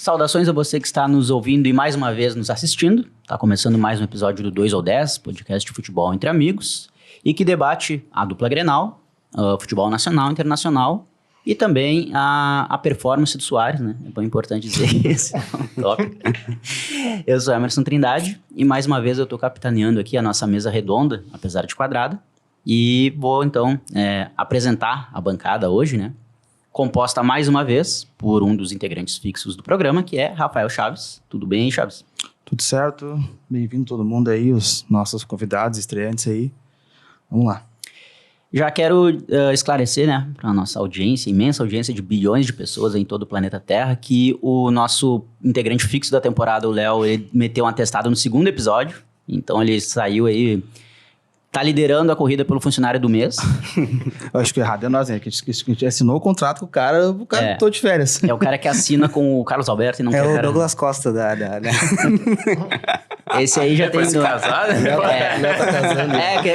Saudações a você que está nos ouvindo e mais uma vez nos assistindo. Está começando mais um episódio do 2 ou 10, podcast de futebol entre amigos, e que debate a dupla Grenal, futebol nacional, internacional, e também a performance do Soares, né? É bem importante dizer esse tópico. Eu sou Emerson Trindade e mais uma vez eu estou capitaneando aqui a nossa mesa redonda, apesar de quadrada, e vou então apresentar a bancada hoje, né? Composta mais uma vez por um dos integrantes fixos do programa, que é Rafael Chaves. Tudo bem aí, Chaves? Tudo certo, bem-vindo todo mundo aí, os nossos convidados, estreantes aí. Vamos lá. Já quero esclarecer, né, para a nossa audiência, imensa audiência de bilhões de pessoas em todo o planeta Terra, que o nosso integrante fixo da temporada, o Léo, ele meteu um atestado no segundo episódio, então ele saiu aí, tá liderando a corrida pelo funcionário do mês. Eu acho que o errado é nós, né, que a gente assinou o contrato com o cara tô de férias. É o cara que assina com o Carlos Alberto e não quer... É o Douglas Costa da... Esse aí já depois tem... Depois de casar, né? Léo tá casando.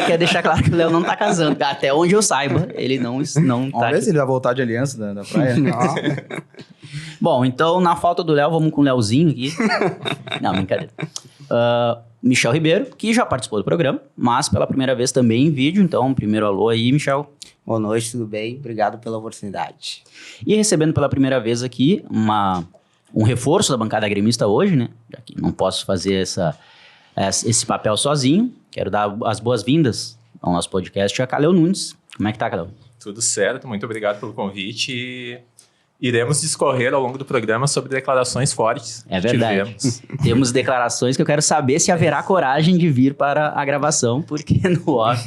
Quer deixar claro que o Léo não tá casando. Até onde eu saiba, ele não tá Vamos ver se ele vai voltar de aliança da praia. Bom, então, na falta do Léo, vamos com o Léozinho aqui. Não, brincadeira. Michel Ribeiro, que já participou do programa, mas pela primeira vez também em vídeo. Então, primeiro alô aí, Michel. Boa noite, tudo bem? Obrigado pela oportunidade. E recebendo pela primeira vez aqui um reforço da bancada gremista hoje, né? Já que não posso fazer esse papel sozinho. Quero dar as boas-vindas ao nosso podcast a Kalel Nunes. Como é que tá, Kalel? Tudo certo, muito obrigado pelo convite e iremos discorrer ao longo do programa sobre declarações fortes. É verdade. Temos declarações que eu quero saber se haverá coragem de vir para a gravação, porque no off...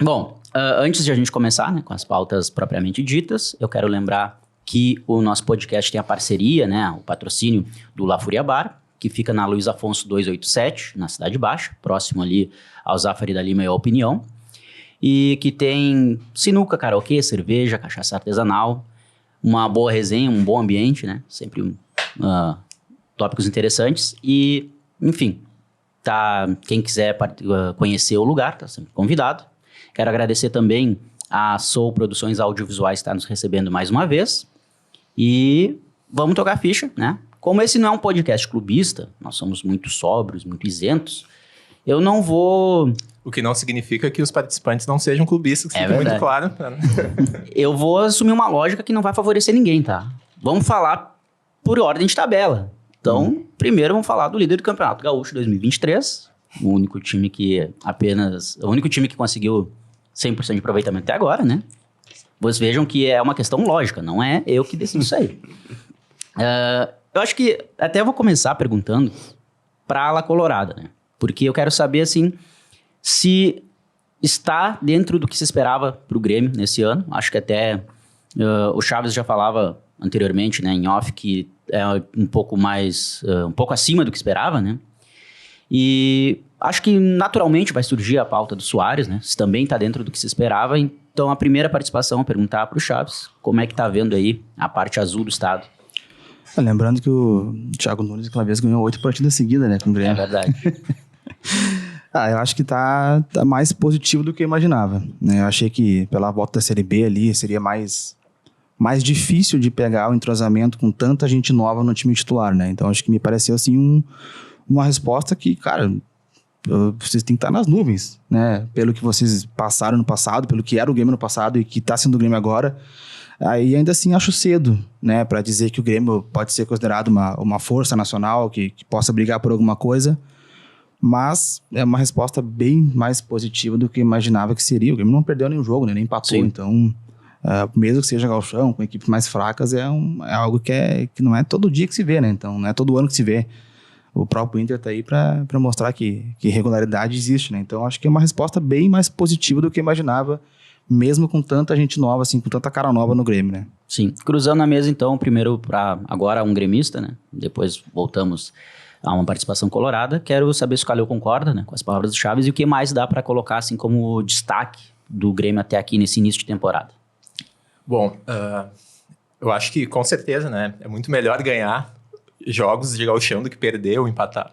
Bom, antes de a gente começar, né, com as pautas propriamente ditas, eu quero lembrar que o nosso podcast tem a parceria, né, o patrocínio do La Furia Bar, que fica na Luiz Afonso 287, na Cidade Baixa, próximo ali ao Zafari da Lima e à Opinião, e que tem sinuca, karaokê, cerveja, cachaça artesanal, uma boa resenha, um bom ambiente, né, sempre tópicos interessantes, e, enfim, quem quiser conhecer o lugar, tá sempre convidado. Quero agradecer também a Soul Produções Audiovisuais que está nos recebendo mais uma vez. E vamos tocar a ficha, né? Como esse não é um podcast clubista, nós somos muito sóbrios, muito isentos, eu não vou... O que não significa que os participantes não sejam clubistas, que fica muito claro. Eu vou assumir uma lógica que não vai favorecer ninguém, tá? Vamos falar por ordem de tabela. Então, primeiro vamos falar do líder do Campeonato Gaúcho 2023, o único time que conseguiu 100% de aproveitamento até agora, né? Vocês vejam que é uma questão lógica, não é eu que decido isso aí. Eu acho que até vou começar perguntando para a La Colorada, né? Porque eu quero saber, assim, se está dentro do que se esperava para o Grêmio nesse ano. Acho que até o Chaves já falava anteriormente, né, em off, que é um pouco acima do que esperava, né? E acho que naturalmente vai surgir a pauta do Soares, né? Se também está dentro do que se esperava. Então, a primeira participação, perguntar para o Chaves, como é que tá vendo aí a parte azul do estado? Lembrando que o Thiago Nunes, aquela vez, ganhou 8 partidas seguidas, né, com o Grêmio. É verdade. Eu acho que tá mais positivo do que eu imaginava, né? Eu achei que pela volta da Série B ali seria mais difícil de pegar o entrosamento com tanta gente nova no time titular, né? Então, acho que me pareceu, assim, uma resposta que, cara, vocês têm que estar nas nuvens, né? Pelo que vocês passaram no passado, pelo que era o Grêmio no passado e que está sendo o Grêmio agora. Aí ainda assim acho cedo, né? Para dizer que o Grêmio pode ser considerado uma força nacional que possa brigar por alguma coisa. Mas é uma resposta bem mais positiva do que eu imaginava que seria. O Grêmio não perdeu nenhum jogo, né? Nem empatou. Sim. Então, mesmo que seja gauchão, com equipes mais fracas, é algo que não é todo dia que se vê, né? Então, não é todo ano que se vê. O próprio Inter tá aí para mostrar que regularidade existe, né? Então, acho que é uma resposta bem mais positiva do que eu imaginava, mesmo com tanta gente nova, assim, com tanta cara nova no Grêmio, né? Sim. Cruzando a mesa, então, primeiro para agora um gremista, né? Depois voltamos a uma participação colorada. Quero saber se o Kalel concorda, né, com as palavras do Chaves e o que mais dá para colocar, assim, como destaque do Grêmio até aqui nesse início de temporada. Bom, eu acho que com certeza, né? É muito melhor ganhar jogos de gauchão do que perder ou empatar.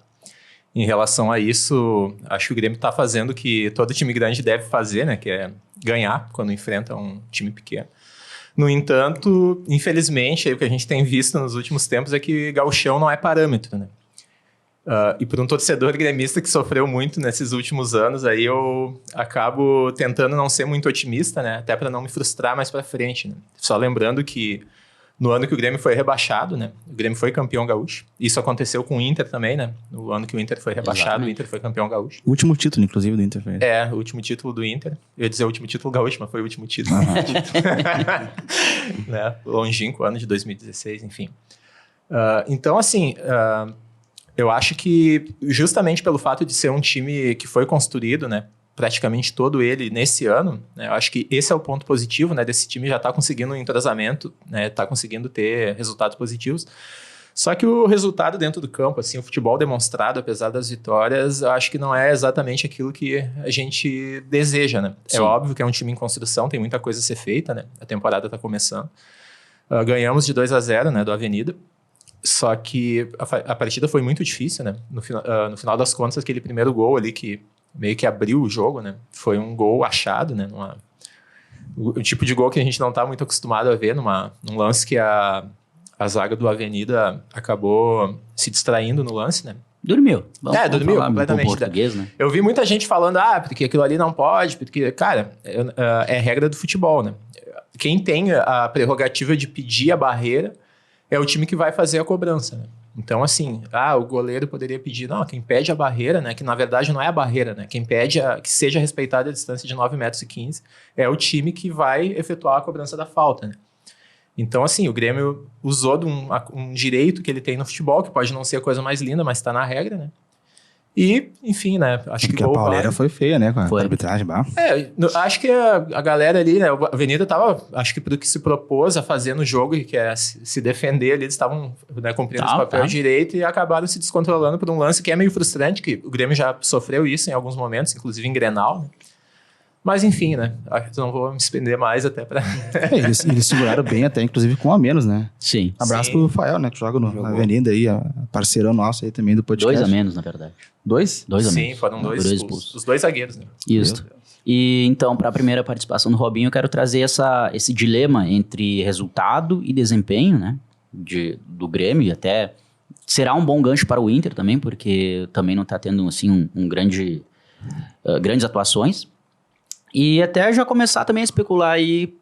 Em relação a isso, acho que o Grêmio está fazendo o que todo time grande deve fazer, né? Que é ganhar quando enfrenta um time pequeno. No entanto, infelizmente, aí, o que a gente tem visto nos últimos tempos é que gauchão não é parâmetro, né? E por um torcedor gremista que sofreu muito nesses últimos anos, aí eu acabo tentando não ser muito otimista, né? Até para não me frustrar mais para frente, né? Só lembrando que no ano que o Grêmio foi rebaixado, né? O Grêmio foi campeão gaúcho. Isso aconteceu com o Inter também, né? No ano que o Inter foi rebaixado, Exatamente. o Inter foi campeão gaúcho. O último título, inclusive, do Inter. O último título do Inter. Eu ia dizer o último título gaúcho, mas foi o último título. Né? Longínquo, ano de 2016, enfim. Então, assim, eu acho que justamente pelo fato de ser um time que foi construído, né? Praticamente todo ele nesse ano, né? Eu acho que esse é o ponto positivo, né? Desse time já está conseguindo um entrosamento, né? Está conseguindo ter resultados positivos. Só que o resultado dentro do campo, assim, o futebol demonstrado, apesar das vitórias, eu acho que não é exatamente aquilo que a gente deseja, né? Sim. É óbvio que é um time em construção, tem muita coisa a ser feita, né? A temporada está começando. Ganhamos de 2-0, né? Do Avenida. Só que a partida foi muito difícil, né? No final das contas, aquele primeiro gol ali que meio que abriu o jogo, né? Foi um gol achado, né? O tipo de gol que a gente não está muito acostumado a ver num lance que a zaga do Avenida acabou se distraindo no lance, né? Dormiu. Vamos dormiu falar completamente. em português, né? Eu vi muita gente falando, porque aquilo ali não pode, porque, cara, é regra do futebol, né? Quem tem a prerrogativa de pedir a barreira é o time que vai fazer a cobrança, né? Então, assim, o goleiro poderia pedir, não, quem pede a barreira, né, que na verdade não é a barreira, né, quem pede que seja respeitada a distância de 9,15 metros é o time que vai efetuar a cobrança da falta, né. Então, assim, o Grêmio usou de um direito que ele tem no futebol, que pode não ser a coisa mais linda, mas está na regra, né. E, enfim, né, acho que Porque a pauleira foi feia, né, com a arbitragem. Acho que a galera ali, né, a Avenida tava, acho que pro que se propôs a fazer no jogo, que é se defender ali, eles estavam, né, cumprindo os papéis direito e acabaram se descontrolando por um lance que é meio frustrante, que o Grêmio já sofreu isso em alguns momentos, inclusive em Grenal, né? Mas enfim, né, não vou me estender mais até pra... Eles seguraram bem até, inclusive com a menos, né? Sim. Abraço pro Fael, né, que joga na Avenida aí, parceirão nosso aí também do podcast. 2 a menos, na verdade. 2? 2 a Sim, menos. foram dois expulsos. Os dois zagueiros, né? Isso. E então, para a primeira participação do Robinho, eu quero trazer esse dilema entre resultado e desempenho, né? Do Grêmio, e até será um bom gancho para o Inter também, porque também não está tendo assim, grandes atuações. E até já começar também a especular aí,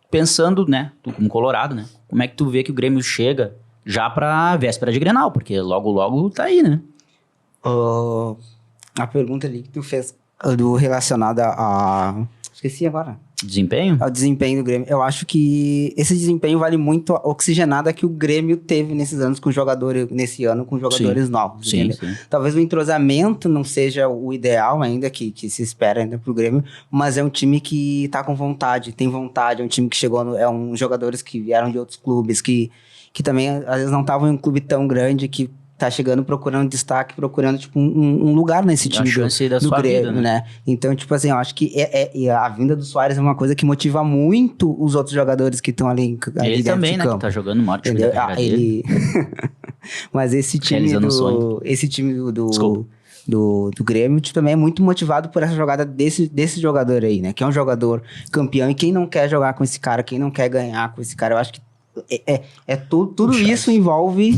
pensando, né? Tu como colorado, né? Como é que tu vê que o Grêmio chega já para a véspera de Grenal? Porque logo tá aí, né? A pergunta ali que tu fez relacionada a... Esqueci agora. Desempenho? Ao desempenho do Grêmio. Eu acho que esse desempenho vale muito a oxigenada que o Grêmio teve nesse ano com jogadores novos. Sim. Talvez o entrosamento não seja o ideal ainda, que se espera ainda pro Grêmio, mas é um time que tá com vontade, tem vontade, é um time que chegou, jogadores que vieram de outros clubes, que também às vezes não estavam em um clube tão grande, que tá chegando procurando destaque, procurando tipo, um lugar nesse time do Grêmio, vida, né? Então, tipo assim, eu acho que a vinda do Soares é uma coisa que motiva muito os outros jogadores que estão ali ele dentro também, de né, campo. que tá jogando maior time da carreira dele. Mas esse time do Grêmio também é muito motivado por essa jogada desse jogador aí, né? Que é um jogador campeão, e quem não quer jogar com esse cara, quem não quer ganhar com esse cara, eu acho que tudo isso envolve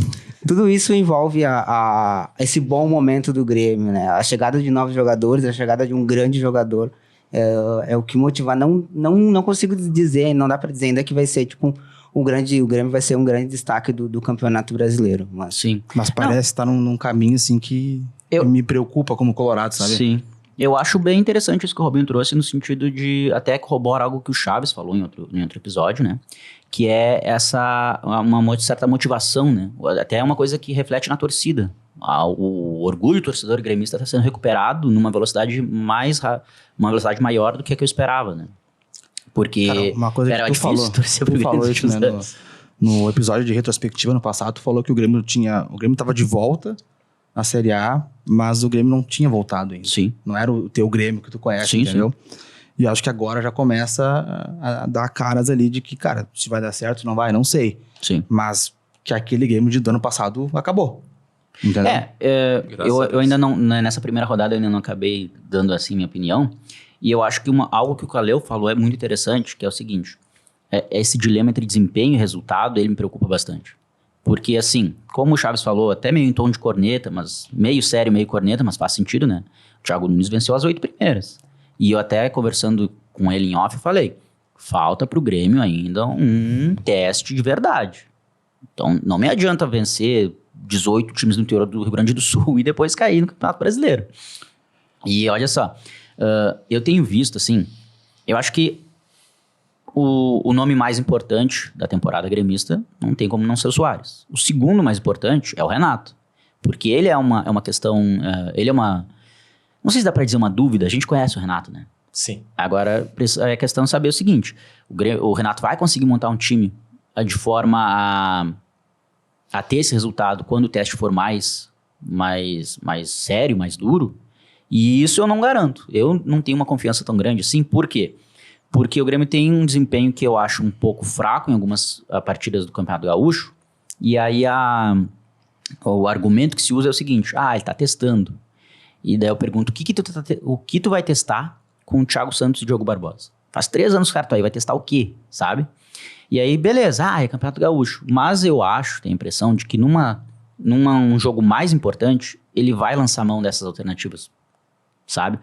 esse bom momento do Grêmio, né? A chegada de novos jogadores, a chegada de um grande jogador é o que motiva. Não consigo dizer, não dá pra dizer ainda que vai ser tipo o Grêmio vai ser um grande destaque do Campeonato Brasileiro. Sim. Mas parece estar num caminho assim que me preocupa como colorado, sabe? Sim. Eu acho bem interessante isso que o Robinho trouxe, no sentido de até corroborar algo que o Chaves falou em outro episódio, né? Que é uma certa motivação, né? Até uma coisa que reflete na torcida. O orgulho torcedor gremista está sendo recuperado numa velocidade maior do que a que eu esperava, né? Porque cara, uma coisa era que difícil torcer pro Grêmio. Falou isso, né, no episódio de retrospectiva no passado, tu falou que o Grêmio estava de volta na Série A, mas o Grêmio não tinha voltado ainda. Sim. Não era o teu Grêmio que tu conhece, Sim, entendeu? Sim. E acho que agora já começa a dar caras ali de que, cara, se vai dar certo, não vai, não sei. Sim. Mas que aquele Grêmio do ano passado acabou. Entendeu? Eu ainda não, nessa primeira rodada eu ainda não acabei dando assim minha opinião. E eu acho que algo que o Caleu falou é muito interessante, que é o seguinte. esse dilema entre desempenho e resultado, ele me preocupa bastante. Porque, assim, como o Chaves falou, até meio em tom de corneta, mas meio sério, meio corneta, mas faz sentido, né? O Thiago Nunes venceu as 8 primeiras. E eu até, conversando com ele em off, eu falei, falta pro Grêmio ainda um teste de verdade. Então, não me adianta vencer 18 times do interior do Rio Grande do Sul e depois cair no Campeonato Brasileiro. E olha só, eu tenho visto, assim, eu acho que o nome mais importante da temporada gremista não tem como não ser o Soares. O segundo mais importante é o Renato. Porque ele é uma questão... ele é uma... Não sei se dá pra dizer uma dúvida. A gente conhece o Renato, né? Sim. Agora, é questão de saber o seguinte. O Renato vai conseguir montar um time de forma a ter esse resultado quando o teste for mais sério, mais duro. E isso eu não garanto. Eu não tenho uma confiança tão grande assim. Por quê? Porque o Grêmio tem um desempenho que eu acho um pouco fraco em algumas partidas do Campeonato Gaúcho. E aí o argumento que se usa é o seguinte. Ele tá testando. E daí eu pergunto, o que tu vai testar com o Thiago Santos e o Diogo Barbosa? Faz 3 anos que o cara tá aí, vai testar o quê? Sabe? E aí, beleza, é Campeonato Gaúcho. Mas eu tenho a impressão de que num jogo mais importante, ele vai lançar mão dessas alternativas. Sabe?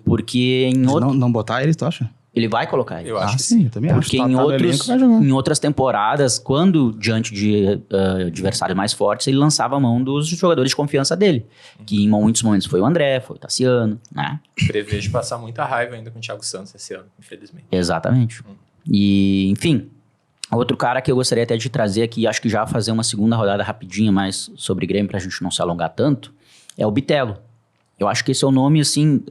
Porque em outro... Não botar ele, tu acha? Ele vai colocar ele. Eu acho que sim, eu também acho. Porque em outras temporadas, quando diante de adversários mais fortes, ele lançava a mão dos jogadores de confiança dele. Que em muitos momentos foi o André, foi o Tassiano, né? Prevejo passar muita raiva ainda com o Thiago Santos esse ano, infelizmente. Exatamente. E, enfim, outro cara que eu gostaria até de trazer aqui, acho que já fazer uma segunda rodada rapidinha mais sobre Grêmio, pra gente não se alongar tanto, é o Bitelo. Eu acho que esse é o nome, assim,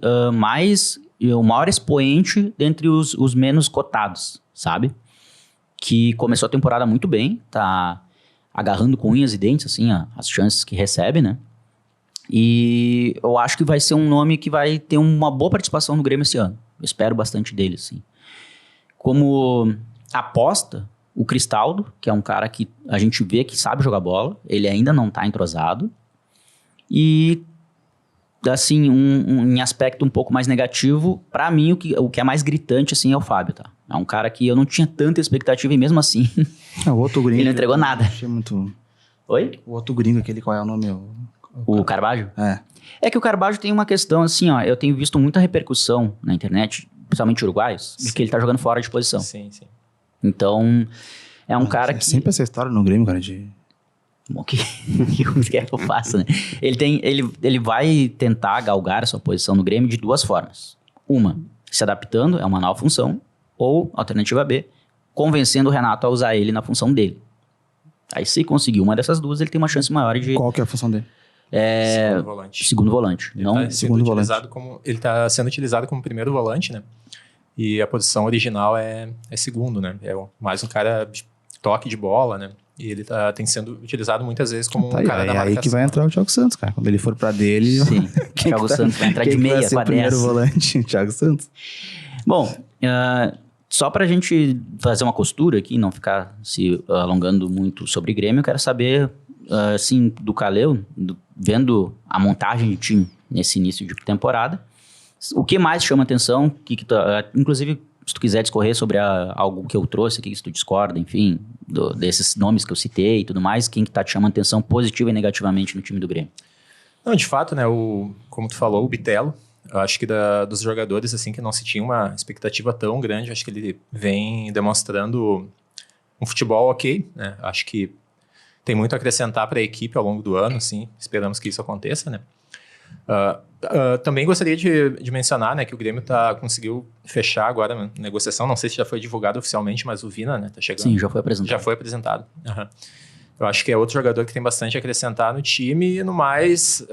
o maior expoente dentre os menos cotados, sabe? Que começou a temporada muito bem, tá agarrando com unhas e dentes, assim, as chances que recebe, né? E eu acho que vai ser um nome que vai ter uma boa participação no Grêmio esse ano. Eu espero bastante dele, assim. Como aposta, o Cristaldo, que é um cara que a gente vê que sabe jogar bola, ele ainda não tá entrosado. E... assim, em aspecto um pouco mais negativo, pra mim, o que é mais gritante, assim, é o Fábio, tá? É um cara que eu não tinha tanta expectativa e mesmo assim, o outro gringo, ele não entregou nada. Achei muito... Oi? O outro gringo, aquele, qual é o nome? O Carvalho? É. É que o Carvalho tem uma questão, assim, eu tenho visto muita repercussão na internet, principalmente uruguaios, de que ele tá jogando fora de posição. Sim, sim. Então, é um cara que... sempre essa história no Grêmio, cara, de... Bom, o que quer que eu faça, né? Ele vai tentar galgar a sua posição no Grêmio de 2 formas. Uma, se adaptando, é uma nova função. Ou, alternativa B, convencendo o Renato a usar ele na função dele. Aí, se conseguir uma dessas duas, ele tem uma chance maior de... Qual que é a função dele? Segundo volante. Segundo volante. Ele Não tá segundo volante. Ele está sendo utilizado como primeiro volante, né? E a posição original é segundo, né? É mais um cara de toque de bola, né? E ele tem sendo utilizado muitas vezes como um cara da marcação. É aí que vai entrar o Thiago Santos, cara. Quando ele for pra dele... Sim, o Thiago Santos vai entrar de meia com a 10. Primeiro volante, Thiago Santos. Bom, só pra gente fazer uma costura aqui, não ficar se alongando muito sobre Grêmio, eu quero saber, assim, do Caleu, vendo a montagem de time nesse início de temporada, o que mais chama atenção, inclusive, se tu quiser discorrer sobre algo que eu trouxe aqui, se tu discorda, enfim, desses nomes que eu citei e tudo mais, quem que tá te chamando atenção positiva e negativamente no time do Grêmio? Não, de fato, né, como tu falou, o Bitelo, eu acho que dos jogadores, assim, que não se tinha uma expectativa tão grande, acho que ele vem demonstrando um futebol ok, né, acho que tem muito a acrescentar para a equipe ao longo do ano, assim, esperamos que isso aconteça, né. Também gostaria de mencionar, né, que o Grêmio conseguiu fechar agora a negociação, não sei se já foi divulgado oficialmente, mas o Vina, né, tá chegando. Sim, já foi apresentado. Já foi apresentado. Uhum. Eu acho que é outro jogador que tem bastante a acrescentar no time e no mais,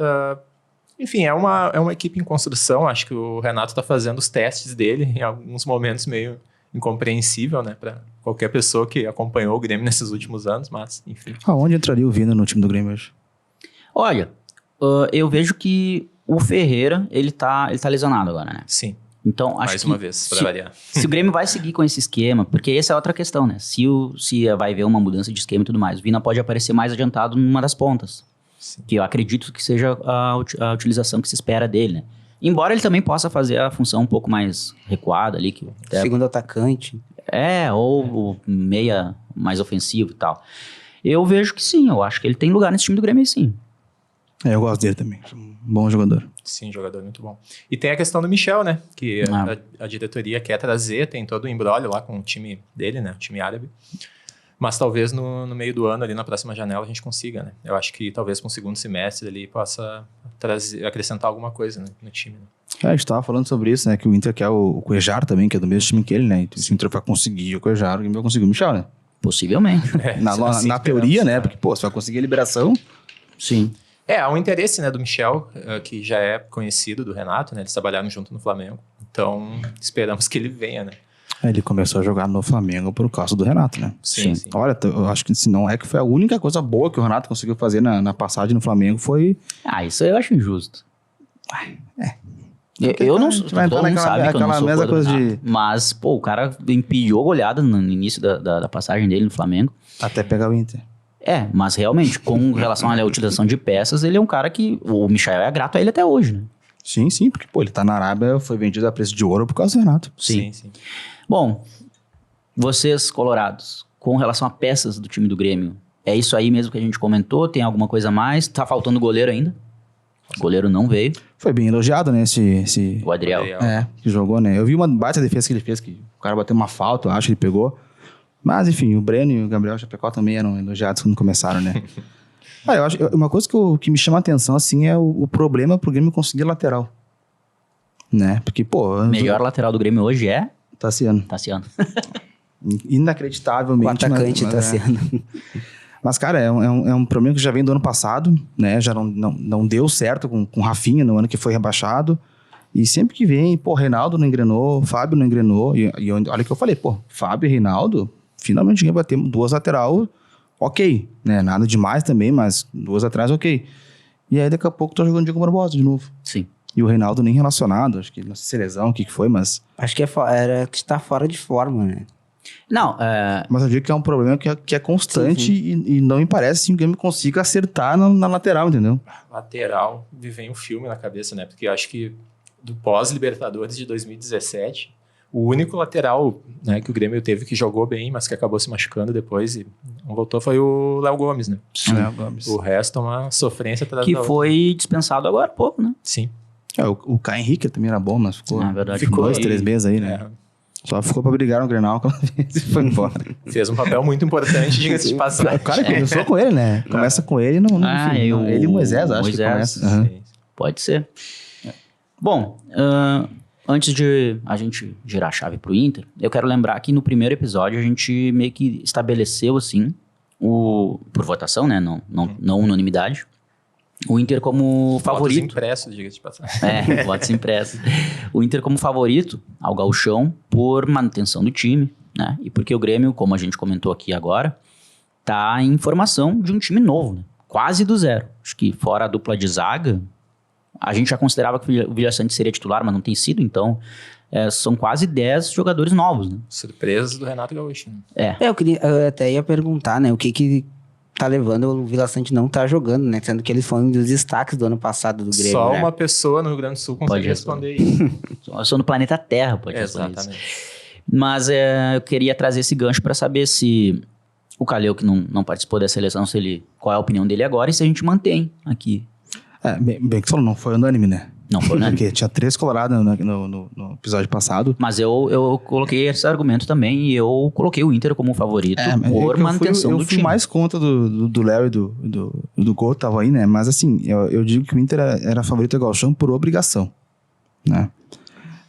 enfim, é uma equipe em construção, acho que o Renato tá fazendo os testes dele em alguns momentos meio incompreensível, né, para qualquer pessoa que acompanhou o Grêmio nesses últimos anos, mas, enfim. Aonde entraria o Vina no time do Grêmio hoje? Olha, eu vejo que o Ferreira, ele tá lesionado agora, né? Sim. Então, acho mais que uma vez, para variar. Se o Grêmio vai seguir com esse esquema, porque essa é outra questão, né? Se vai haver uma mudança de esquema e tudo mais, o Vina pode aparecer mais adiantado numa das pontas. Sim. Que eu acredito que seja a utilização que se espera dele, né? Embora ele também possa fazer a função um pouco mais recuada ali. Segundo atacante. ou o meia mais ofensivo e tal. Eu vejo que sim, eu acho que ele tem lugar nesse time do Grêmio, sim. Eu gosto dele também. Um bom jogador. Sim, jogador muito bom. E tem a questão do Michel, né? Que a diretoria quer trazer, tem todo o imbróglio lá com o time dele, né? O time árabe. Mas talvez no meio do ano, ali na próxima janela, a gente consiga, né? Eu acho que talvez para um segundo semestre ele possa acrescentar alguma coisa, né, no time. Né? A gente tava falando sobre isso, né? Que o Inter quer o Cuejar também, que é do mesmo time que ele, né? Então, se o Inter vai conseguir o Cuejar, o Grêmio vai conseguir o Michel, né? Possivelmente. Na teoria, né? Porque, pô, você vai conseguir a liberação. Sim. Há um interesse, né, do Michel, que já é conhecido do Renato, né? Eles trabalharam junto no Flamengo. Então, esperamos que ele venha, né? Ele começou a jogar no Flamengo por causa do Renato, né? Sim. Olha, eu acho que se não é que foi a única coisa boa que o Renato conseguiu fazer na passagem no Flamengo foi... Isso eu acho injusto. Eu não sou... Todo mundo sabe que eu não sou mesma coisa de... Mas, pô, o cara empilhou a goleada no início da passagem dele no Flamengo. Até pegar o Inter. Mas realmente, com relação à utilização de peças, ele é um cara que... O Michel é grato a ele até hoje, né? Sim, porque, pô, ele tá na Arábia, foi vendido a preço de ouro por causa do Renato. Sim. Bom, vocês, colorados, com relação a peças do time do Grêmio, é isso aí mesmo que a gente comentou? Tem alguma coisa a mais? Tá faltando goleiro ainda? O goleiro não veio. Foi bem elogiado, né, O Adriel. Que jogou, né? Eu vi uma baita defesa que ele fez, que o cara bateu uma falta, eu acho que ele pegou. Mas, enfim, o Breno e o Gabriel Chapecó também eram elogiados quando começaram, né? Eu acho uma coisa que me chama a atenção, assim, é o problema pro Grêmio conseguir lateral. Né? Porque, pô... Melhor lateral do Grêmio hoje é... Tassiano. Inacreditavelmente. O atacante Tassiano. Mas, cara, é um problema que já vem do ano passado, né? Já não deu certo com o Rafinha no ano que foi rebaixado. E sempre que vem, pô, Reinaldo não engrenou, Fábio não engrenou. E olha o que eu falei, pô, Fábio e Reinaldo, finalmente ninguém vai ter duas lateral, ok, né? Nada demais também, mas duas atrás, ok. E aí, daqui a pouco, tô jogando Diego Barbosa de novo. Sim. E o Reinaldo nem relacionado, acho que não sei se é lesão, o que foi, mas... Acho que era que está fora de forma, né? Não, Mas eu digo que é um problema que é constante. Sim. E não me parece assim, que o Grêmio consiga acertar na lateral, entendeu? Lateral, me vem um filme na cabeça, né? Porque eu acho que do pós-Libertadores de 2017, o único lateral, né, que o Grêmio teve que jogou bem, mas que acabou se machucando depois e não voltou, foi o Léo Gomes, né? Léo Gomes. O resto é uma sofrência atrás que da outra. foi dispensado agora há pouco, né? Sim. O Caio Henrique também era bom, mas ficou, Na verdade, ficou foi- 2-3 meses aí, né? Só ficou pra brigar no Grenal aquela vez e foi embora. Fez um papel muito importante, diga-se de passagem. O cara começou com ele, né? Começa com ele, não, ele e o Moisés, acho que Moisés, começa. Aham. Sim. Pode ser. Bom, antes de a gente girar a chave pro Inter, eu quero lembrar que no primeiro episódio a gente meio que estabeleceu, assim, por votação, né? Não unanimidade. O Inter como favorito. Votos impressos, diga-se de passagem. Votos impressos. O Inter como favorito ao gauchão por manutenção do time, né? E porque o Grêmio, como a gente comentou aqui agora, tá em formação de um time novo, né? Quase do zero. Acho que fora a dupla de zaga, a gente já considerava que o Villasante seria titular, mas não tem sido, então são quase 10 jogadores novos, né? Surpresas do Renato Gaúcho. Né? Eu até ia perguntar, né, o que tá levando o Vila Sante não tá jogando, né? Sendo que eles foram um dos destaques do ano passado do Grêmio, Só né? uma pessoa no Rio Grande do Sul consegue Pode responder isso. Eu sou no planeta Terra, pode responder isso. Exatamente. Mas eu queria trazer esse gancho para saber se o Calheu, que não participou da seleção, qual é a opinião dele agora e se a gente mantém aqui. Bem que falou, não foi unânime, né? Não foi, né? Porque tinha 3 colorados no episódio passado. Mas eu coloquei esse argumento também e eu coloquei o Inter como favorito por manutenção do time. Eu fui mais contra do Léo e do Gol, tava aí, né? Mas assim, eu digo que o Inter era favorito ao Gauchão por obrigação, né?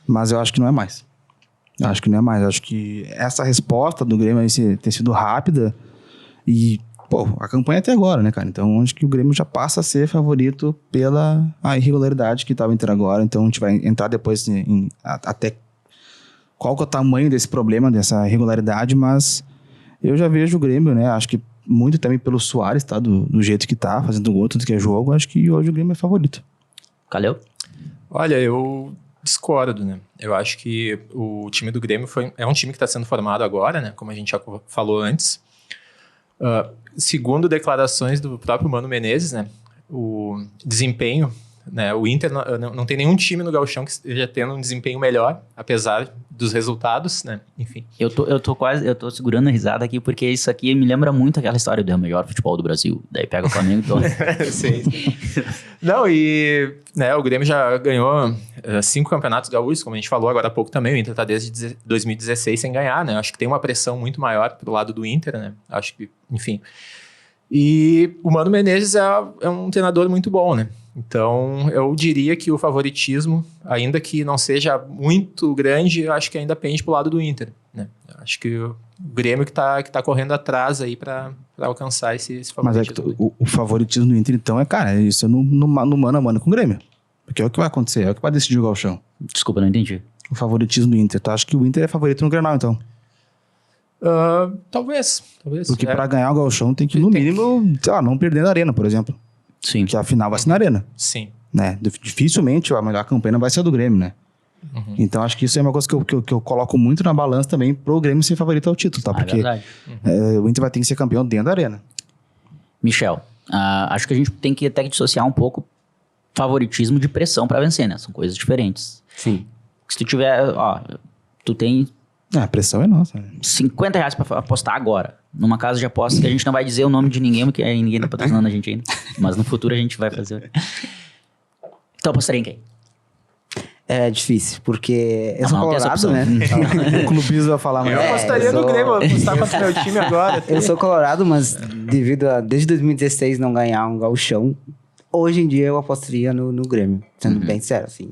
Mas eu acho que não é mais. Eu acho que essa resposta do Grêmio aí ter sido rápida e, pô, a campanha até agora, né, cara? Então, acho que o Grêmio já passa a ser favorito pela a irregularidade que tá o Inter agora. Então, a gente vai entrar depois até qual que é o tamanho desse problema, dessa irregularidade, mas eu já vejo o Grêmio, né? Acho que muito também pelo Soares, tá? Do jeito que tá, fazendo gol, tudo que é jogo, acho que hoje o Grêmio é favorito. Calheu? Olha, eu discordo, né? Eu acho que o time do Grêmio é um time que está sendo formado agora, né? Como a gente já falou antes. Segundo declarações do próprio Mano Menezes, né? O desempenho né? O Inter não tem nenhum time no Gauchão que esteja tendo um desempenho melhor, apesar dos resultados, né? Enfim. Eu tô segurando a risada aqui, porque isso aqui me lembra muito aquela história do melhor futebol do Brasil. Daí pega o Flamengo e toma. Sim. Não, e né, o Grêmio já ganhou 5 campeonatos gaúchos, como a gente falou agora há pouco também. O Inter tá desde 2016 sem ganhar, né? Acho que tem uma pressão muito maior pro lado do Inter, né? Acho que, enfim. E o Mano Menezes é um treinador muito bom, né? Então, eu diria que o favoritismo, ainda que não seja muito grande, eu acho que ainda pende pro lado do Inter, né? Eu acho que o Grêmio que tá correndo atrás aí para alcançar esse favoritismo. Mas o favoritismo do Inter, então, isso é no mano a mano com o Grêmio. Porque é o que vai acontecer, é o que vai decidir o Gauchão. Desculpa, não entendi. O favoritismo do Inter. Tu acha que o Inter é favorito no Grenal, então? Talvez. Porque pra ganhar o Gauchão tem que, no mínimo, sei lá, não perder na arena, por exemplo. Sim. Que a final vai ser na arena. Sim. Né? Dificilmente a melhor campanha vai ser a do Grêmio, né? Uhum. Então acho que isso é uma coisa que eu coloco muito na balança também pro Grêmio ser favorito ao título, tá? Porque o Inter vai ter que ser campeão dentro da arena. Michel, acho que a gente tem que até dissociar um pouco favoritismo de pressão pra vencer, né? São coisas diferentes. Sim. Se tu tiver, tu tem a pressão é nossa. R$50 pra apostar agora. Numa casa de apostas que a gente não vai dizer o nome de ninguém, porque ninguém tá patrocinando a gente ainda. Mas no futuro a gente vai fazer. Então apostaria em quem? É difícil, porque eu sou colorado, né? O clubismo vai falar, mas eu apostaria no Grêmio, vou apostar contra o meu time agora. Eu sou colorado, mas devido a desde 2016 não ganhar um gauchão, hoje em dia eu apostaria no Grêmio, sendo bem sério, assim.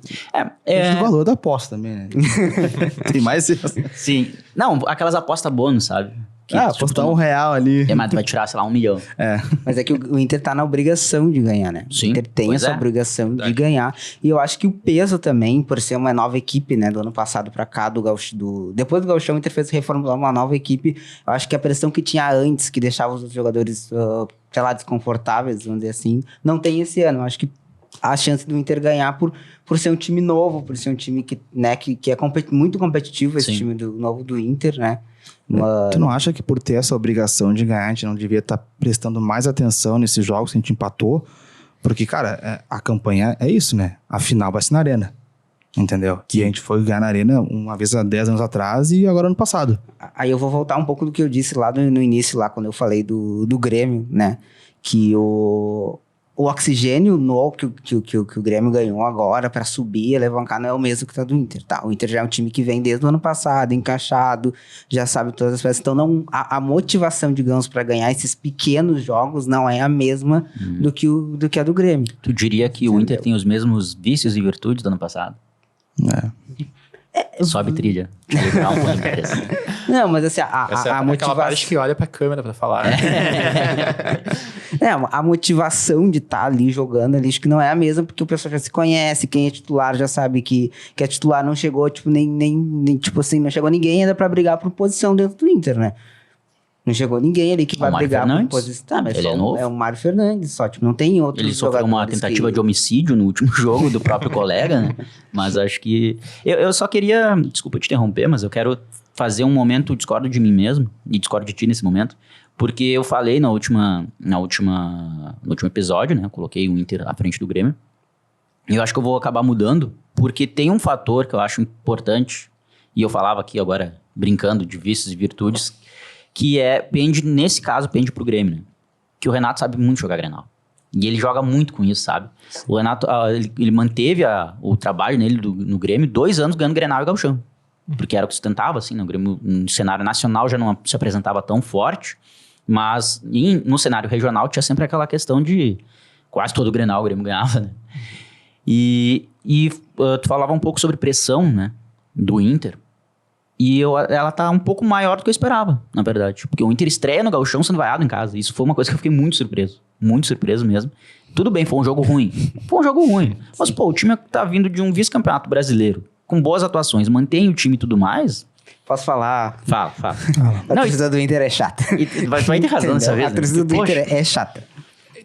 O valor da aposta também, né? Tem mais isso. Sim. Não, aquelas apostas bônus, sabe? Apostar R$1 ali. Mas tu vai tirar, sei lá, 1 milhão. Mas é que o Inter tá na obrigação de ganhar, né? Sim, o Inter tem essa obrigação de ganhar. E eu acho que o peso também, por ser uma nova equipe, né? Do ano passado pra cá, depois do Gauchão, o Inter fez reformular uma nova equipe. Eu acho que a pressão que tinha antes, que deixava os outros jogadores, sei lá, desconfortáveis, vamos dizer assim, não tem esse ano. Eu acho que a chance do Inter ganhar por ser um time novo, por ser um time que é muito competitivo, esse time novo do Inter, né? Tu não acha que por ter essa obrigação de ganhar, a gente não devia estar prestando mais atenção nesses jogos que a gente empatou? Porque, cara, a campanha é isso, né? A final vai ser na arena, entendeu? E a gente foi ganhar na arena uma vez há 10 anos atrás e agora ano passado. Aí eu vou voltar um pouco do que eu disse lá no início, lá quando eu falei do Grêmio, né? Que o oxigênio que o Grêmio ganhou agora para subir e alavancar não é o mesmo que tá do Inter, tá? O Inter já é um time que vem desde o ano passado, encaixado, já sabe todas as peças. Então, a motivação, digamos, para ganhar esses pequenos jogos não é a mesma do que a do Grêmio. Tu diria que o Inter tem os mesmos vícios e virtudes do ano passado? Sobe trilha. Não, mas assim, a motivação... aquela parte que olha pra câmera pra falar. A motivação de estar ali jogando ali, acho que não é a mesma, porque o pessoal já se conhece, quem é titular já sabe que é titular, não chegou, tipo, nem tipo assim, não chegou ninguém ainda pra brigar por posição dentro do Inter, né? Não chegou ninguém ali que vai brigar por posição. Tá, mas ele é novo. É o Mário Fernandes só, tipo, não tem outros jogadores. Ele sofreu uma tentativa de homicídio no último jogo do próprio colega, né? Mas acho que... Eu só queria... Desculpa te interromper, mas eu quero fazer um momento, discordo de mim mesmo, e discordo de ti nesse momento, porque eu falei no último episódio, né? Eu coloquei o Inter à frente do Grêmio. E eu acho que eu vou acabar mudando, porque tem um fator que eu acho importante, e eu falava aqui agora, brincando de vícios e virtudes, que nesse caso, pende pro Grêmio, né? Que o Renato sabe muito jogar Grenal. E ele joga muito com isso, sabe? O Renato, ele manteve o trabalho nele no Grêmio 2 anos ganhando Grenal e Gauchão. Porque era o que sustentava, assim, né? O Grêmio no cenário nacional já não se apresentava tão forte, mas no cenário regional tinha sempre aquela questão de quase todo o Grenal o Grêmio ganhava, né? E tu falava um pouco sobre pressão, né? Do Inter. E ela tá um pouco maior do que eu esperava, na verdade. Porque o Inter estreia no Gauchão sendo vaiado em casa. Isso foi uma coisa que eu fiquei muito surpreso. Muito surpreso mesmo. Tudo bem, foi um jogo ruim. Mas, pô, o time tá vindo de um vice-campeonato brasileiro, com boas atuações, mantém o time e tudo mais. Posso falar? Fala. A torcida do Inter é chata. Vai ter razão dessa vez. A torcida do Inter é chata.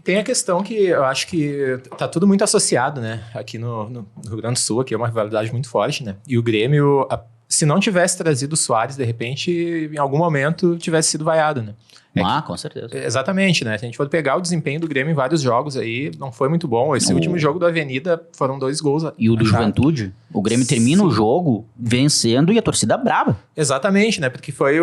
Tem a questão que eu acho que tá tudo muito associado, né? Aqui no Rio Grande do Sul, aqui é uma rivalidade muito forte, né? E o Grêmio... Se não tivesse trazido o Soares, de repente, em algum momento, tivesse sido vaiado, né? Com certeza. Exatamente, né? Se a gente for pegar o desempenho do Grêmio em vários jogos aí, não foi muito bom. Esse último jogo do Avenida foram 2 gols. E o do Juventude, o Grêmio termina o jogo vencendo e a torcida braba. Exatamente, né? Porque foi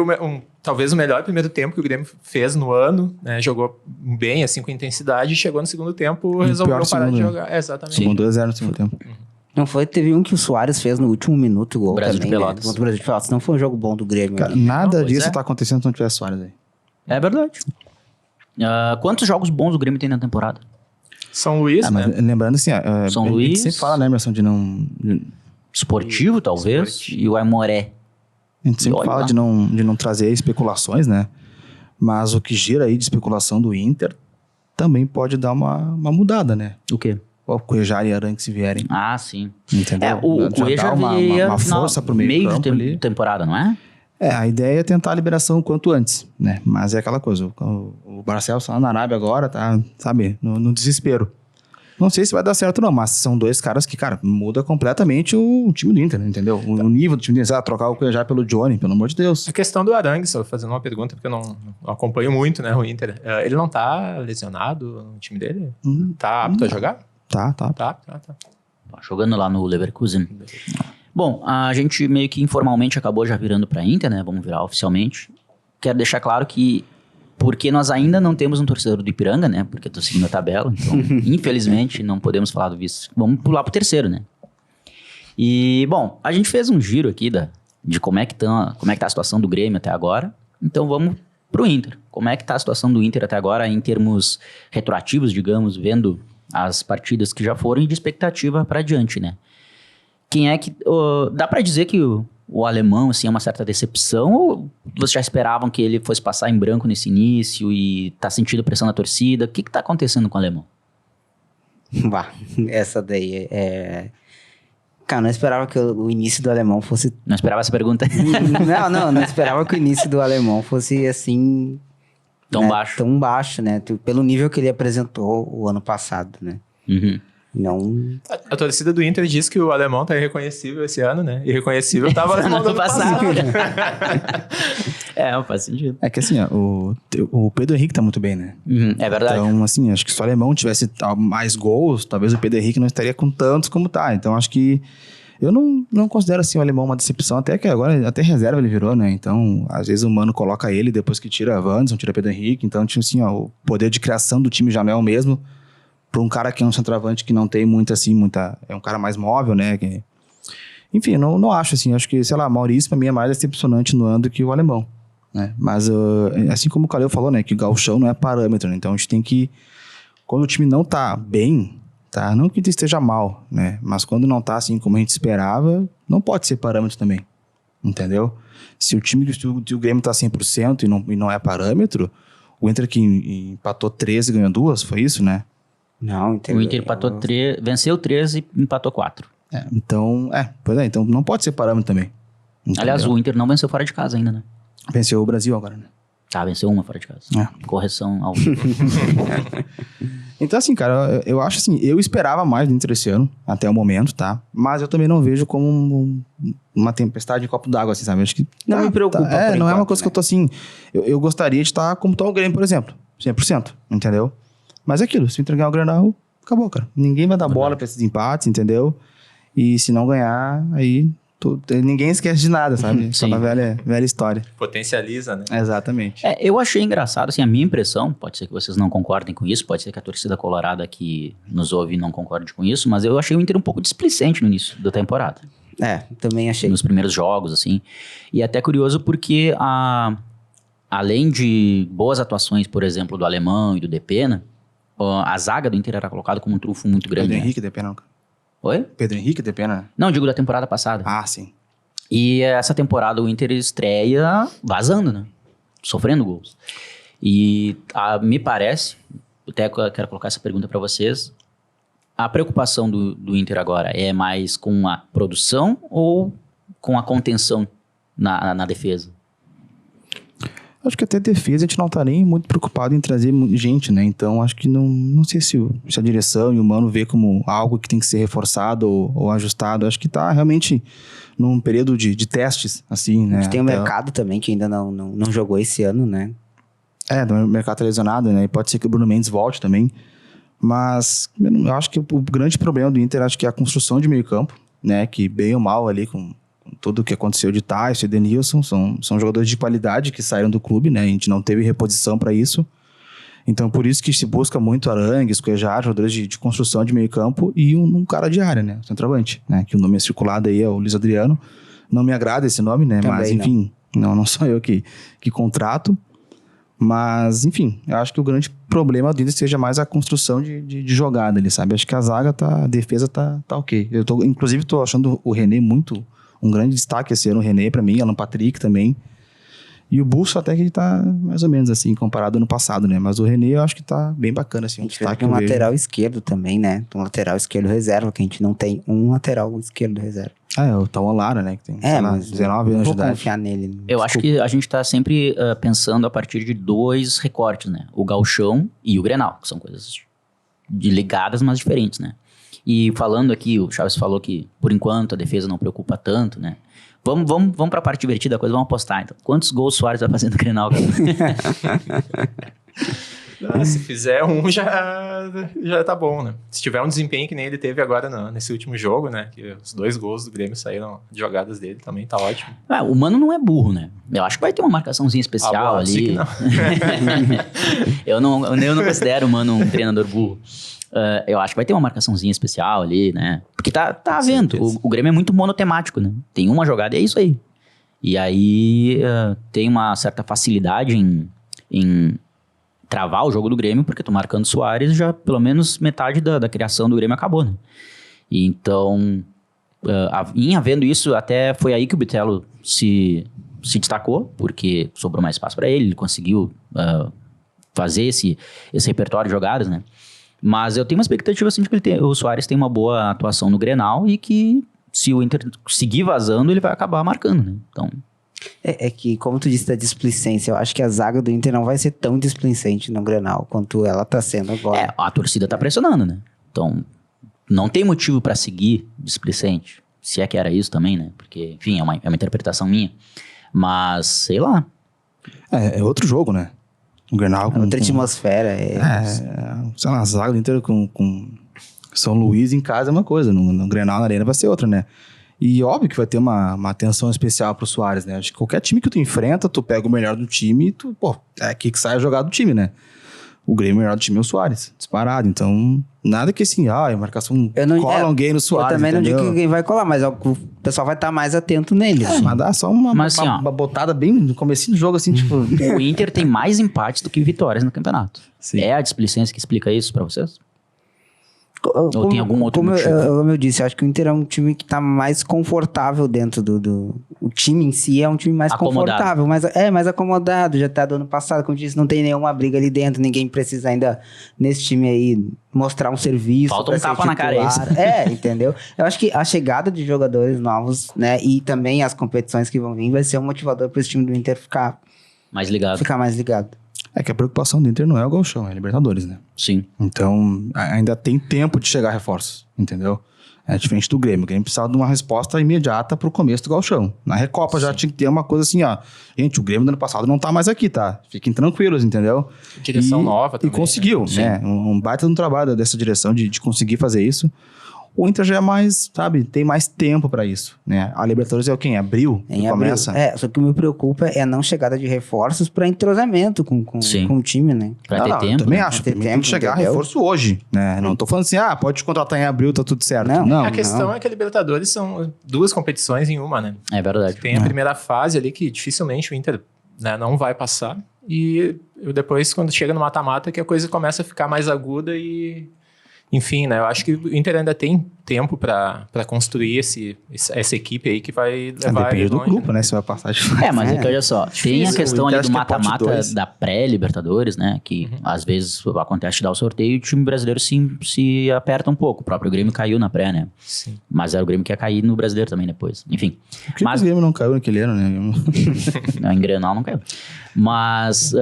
talvez o melhor primeiro tempo que o Grêmio fez no ano, né? Jogou bem, assim, com intensidade, e chegou no segundo tempo, resolveu parar de jogar. Exatamente. Segundo 2-0 no segundo tempo. Não foi, teve um que o Soares fez no último minuto o gol Brasil também, de Pelotas. Contra o Brasil de Pelotas. Não foi um jogo bom do Grêmio. Cara, ali. nada pois disso é. tá acontecendo se não tivesse Soares aí. É verdade. Quantos jogos bons o Grêmio tem na temporada? São Luís, Mas né? lembrando assim, São a gente Luís. sempre fala, né, Emerson, de não... Esportivo, talvez, Esportivo. e o Aimoré. A gente sempre Olha fala lá. de não trazer especulações, né? Mas o que gira aí de especulação do Inter também pode dar uma mudada, né? O quê? O Cuejar e Arangues se vierem, Ah, sim. entendeu? O Já Cueja dá uma final, força pro meio campo ali. temporada, não é? A ideia é tentar a liberação o quanto antes, né? Mas é aquela coisa, o Barcelos tá lá na Arábia agora, tá, sabe, no desespero. Não sei se vai dar certo não, mas são 2 caras que, cara, muda completamente o time do Inter, entendeu? O nível do time do Inter, trocar o Cuejar pelo Johnny, pelo amor de Deus. A questão do Arangues, só fazendo uma pergunta, porque eu não acompanho muito, né, o Inter. Ele não tá lesionado no time dele? Tá apto a jogar? Tá. Tá. Jogando lá no Leverkusen. Bom, a gente meio que informalmente acabou já virando pra Inter, né? Vamos virar oficialmente. Quero deixar claro que, porque nós ainda não temos um torcedor do Ipiranga, né? Porque eu tô seguindo a tabela, então, infelizmente, não podemos falar do vice. Vamos pular pro terceiro, né? E, bom, a gente fez um giro aqui de como é que tá a situação do Grêmio até agora. Então, vamos pro Inter. Como é que tá a situação do Inter até agora em termos retroativos, digamos, vendo as partidas que já foram e de expectativa pra adiante, né? Quem é que... dá pra dizer que o alemão, assim, é uma certa decepção? Ou vocês já esperavam que ele fosse passar em branco nesse início e tá sentindo pressão da torcida? O que tá acontecendo com o alemão? Bah, essa daí é... Cara, não esperava que o início do alemão fosse... Não esperava essa pergunta Não esperava que o início do alemão fosse assim... tão né, baixo. Tão baixo, né? Pelo nível que ele apresentou o ano passado, né? Uhum. Não... A torcida do Inter diz que o alemão tá irreconhecível esse ano, né? Irreconhecível tava no ano passado. Faz sentido. É que assim, ó, o Pedro Henrique tá muito bem, né? Uhum, é verdade. Então, assim, acho que se o alemão tivesse mais gols, talvez o Pedro Henrique não estaria com tantos como tá. Então, acho que eu não considero, assim, o alemão uma decepção, até que agora até reserva ele virou, né? Então, às vezes o Mano coloca ele depois que tira Wanderson, tira Pedro Henrique. Então, tipo assim, ó, o poder de criação do time já não é o mesmo para um cara que é um centroavante que não tem é um cara mais móvel, né? Enfim, não acho, assim, acho que, sei lá, Maurício pra mim é mais decepcionante no ano do que o alemão, né? Mas, assim como o Calil falou, né, que o gauchão não é parâmetro, né? Então a gente tem que, quando o time não tá bem, tá? Não que esteja mal, né? Mas quando não tá assim como a gente esperava, não pode ser parâmetro também, entendeu? Se o Grêmio tá 100% e não é parâmetro, o Inter que empatou 13 e ganhou 2, foi isso, né? Não, O Inter empatou venceu 13 e empatou 4. Então não pode ser parâmetro também. Entendeu? Aliás, o Inter não venceu fora de casa ainda, né? Venceu o Brasil agora, né? Tá, venceu uma fora de casa. Correção ao Então, assim, cara, eu acho assim, eu esperava mais do Inter esse ano, até o momento, tá? Mas eu também não vejo como uma tempestade de copo d'água, assim, sabe? Acho que Não me preocupa por não é uma enquanto, coisa que né? eu tô assim... Eu gostaria de estar como tá o Grêmio, por exemplo. 100%, entendeu? Mas é aquilo, se entregar o Grenal, acabou, cara. Ninguém vai dar bola pra esses empates, entendeu? E se não ganhar, aí... ninguém esquece de nada, sabe? Sim. Aquela velha história. Potencializa, né? Exatamente. Eu achei engraçado, assim, a minha impressão, pode ser que vocês não concordem com isso, pode ser que a torcida colorada que nos ouve não concorde com isso, mas eu achei o Inter um pouco displicente no início da temporada. Também achei. Nos primeiros jogos, assim. E até curioso porque, além de boas atuações, por exemplo, do Alemão e do Depena, a zaga do Inter era colocada como um trunfo muito grande. Pedro né? Henrique, depena. Oi? Pedro Henrique, depena. Não, digo da temporada passada. Ah, sim. E essa temporada o Inter estreia vazando, né? Sofrendo gols. E me parece, até quero colocar essa pergunta para vocês, a preocupação do Inter agora é mais com a produção ou com a contenção na defesa? Acho que até defesa a gente não tá nem muito preocupado em trazer gente, né? Então acho que não sei se a direção e o Mano vê como algo que tem que ser reforçado ou ajustado. Acho que tá realmente num período de testes, assim, né? A gente tem o Até- mercado também, que ainda não jogou esse ano, né? Do mercado tá lesionado, né? E pode ser que o Bruno Mendes volte também. Mas eu acho que o grande problema do Inter, acho que é a construção de meio campo, né? Que bem ou mal ali com tudo o que aconteceu de Tyson e Denilson, são jogadores de qualidade que saíram do clube, né? A gente não teve reposição para isso. Então, por isso que se busca muito Arangues, Cuejar, jogadores de construção de meio campo e um cara de área, né? O centroavante, né? Que o nome é circulado aí é o Luiz Adriano. Não me agrada esse nome, né? Também mas, enfim, não sou eu que contrato. Mas, enfim, eu acho que o grande problema do Inter seja mais a construção de jogada ali, sabe? Acho que a defesa tá ok. Inclusive, tô achando o René um grande destaque esse ano, o René pra mim, Alan Patrick também. E o Busso até que tá mais ou menos assim, comparado ao ano passado, né? Mas o René eu acho que tá bem bacana, assim. A gente fez um lateral esquerdo também, né? Um lateral esquerdo reserva, que a gente não tem um lateral esquerdo reserva. O Tauan Lara, né? Que tem, sei lá, 19 anos de idade. Vou confiar nele. Eu acho que a gente tá sempre pensando a partir de 2 recortes, né? O Gauchão e o Grenal, que são coisas ligadas, mas diferentes, né? E falando aqui, o Chaves falou que, por enquanto, a defesa não preocupa tanto, né? Vamos pra parte divertida da coisa, vamos apostar, então. Quantos gols o Soares vai fazer no Grenal, cara? Se fizer um, já tá bom, né? Se tiver um desempenho que nem ele teve agora nesse último jogo, né? Que os 2 gols do Grêmio saíram de jogadas dele, também tá ótimo. O Mano não é burro, né? Eu acho que vai ter uma marcaçãozinha especial ali. Que não. eu não considero o Mano um treinador burro. Eu acho que vai ter uma marcaçãozinha especial ali, né? Porque tá havendo. O Grêmio é muito monotemático, né? Tem uma jogada e é isso aí. E aí tem uma certa facilidade em travar o jogo do Grêmio, porque tu marcando o Soares, já pelo menos metade da criação do Grêmio acabou, né? E então, em havendo isso, até foi aí que o Bitelo se destacou, porque sobrou mais espaço para ele conseguiu fazer esse repertório de jogadas, né? Mas eu tenho uma expectativa assim de que o Soares tem uma boa atuação no Grenal e que se o Inter seguir vazando, ele vai acabar marcando, né? Então... É que, como tu disse da displicência, eu acho que a zaga do Inter não vai ser tão displicente no Grenal quanto ela tá sendo agora. A torcida tá pressionando, né? Então, não tem motivo pra seguir displicente. Se é que era isso também, né? Porque, enfim, é uma interpretação minha. Mas, sei lá. É outro jogo, né? O Grenal com... outra atmosfera. Sei lá, a zaga do Inter com São Luís em casa é uma coisa. No Grenal, na Arena, vai ser outra, né? E óbvio que vai ter uma atenção especial pro Soares, né? Acho que qualquer time que tu enfrenta, tu pega o melhor do time e tu, é aqui que sai a jogada do time, né? O Grêmio, o melhor do time é o Soares, disparado. Então, nada que assim, marcação cola alguém no Soares, eu também entendeu? não digo que alguém vai colar, mas o pessoal vai estar mais atento nele. Mas dá só uma botada bem no comecinho do jogo, assim, tipo... O Inter tem mais empates do que vitórias no campeonato. Sim. É a displicência que explica isso pra vocês? Ou tem algum outro motivo? Como eu disse, eu acho que o Inter é um time que tá mais confortável dentro o time em si é um time mais confortável, mais acomodado, já tá do ano passado, como eu disse, não tem nenhuma briga ali dentro, ninguém precisa ainda nesse time aí mostrar um serviço. Falta um tapa na cara, é isso. Entendeu? Eu acho que a chegada de jogadores novos, né, e também as competições que vão vir vai ser um motivador para esse time do Inter ficar mais ligado. É que a preocupação do Inter não é o Gauchão, é a Libertadores, né? Sim. Então, ainda tem tempo de chegar reforços, entendeu? É diferente do Grêmio. O Grêmio precisava de uma resposta imediata pro começo do Gauchão. Na Recopa já tinha que ter uma coisa assim, Gente, o Grêmio do ano passado não tá mais aqui, tá? Fiquem tranquilos, entendeu? Direção nova também. E conseguiu, né? Um baita no trabalho dessa direção de conseguir fazer isso. O Inter já é mais, sabe, tem mais tempo pra isso, né? A Libertadores é o quê? Em abril? Começa? Só que o que me preocupa é a não chegada de reforços pra entrosamento com o time, né? Pra ter tempo. Eu também né? acho, tem que chegar reforço hoje, né? Não tô falando assim, pode contratar em abril, tá tudo certo. Não, a questão é que a Libertadores são 2 competições em uma, né? É verdade. Tem a primeira fase ali que dificilmente o Inter, né, não vai passar. E depois, quando chega no mata-mata, que a coisa começa a ficar mais aguda e... Enfim, né? Eu acho que o Inter ainda tem tempo pra construir essa equipe aí que vai levar... Depende do longe, grupo, né? Se vai passar de fase. Mas é que olha só, tem a questão ali do mata-mata dois. da pré-Libertadores, né? Que às vezes acontece de dar o sorteio e o time brasileiro se aperta um pouco. O próprio Grêmio caiu na pré, né? Sim. Mas era o Grêmio que ia cair no brasileiro também depois. Enfim. Por que o Grêmio não caiu naquele ano, né? Não, em Grenal não caiu. Mas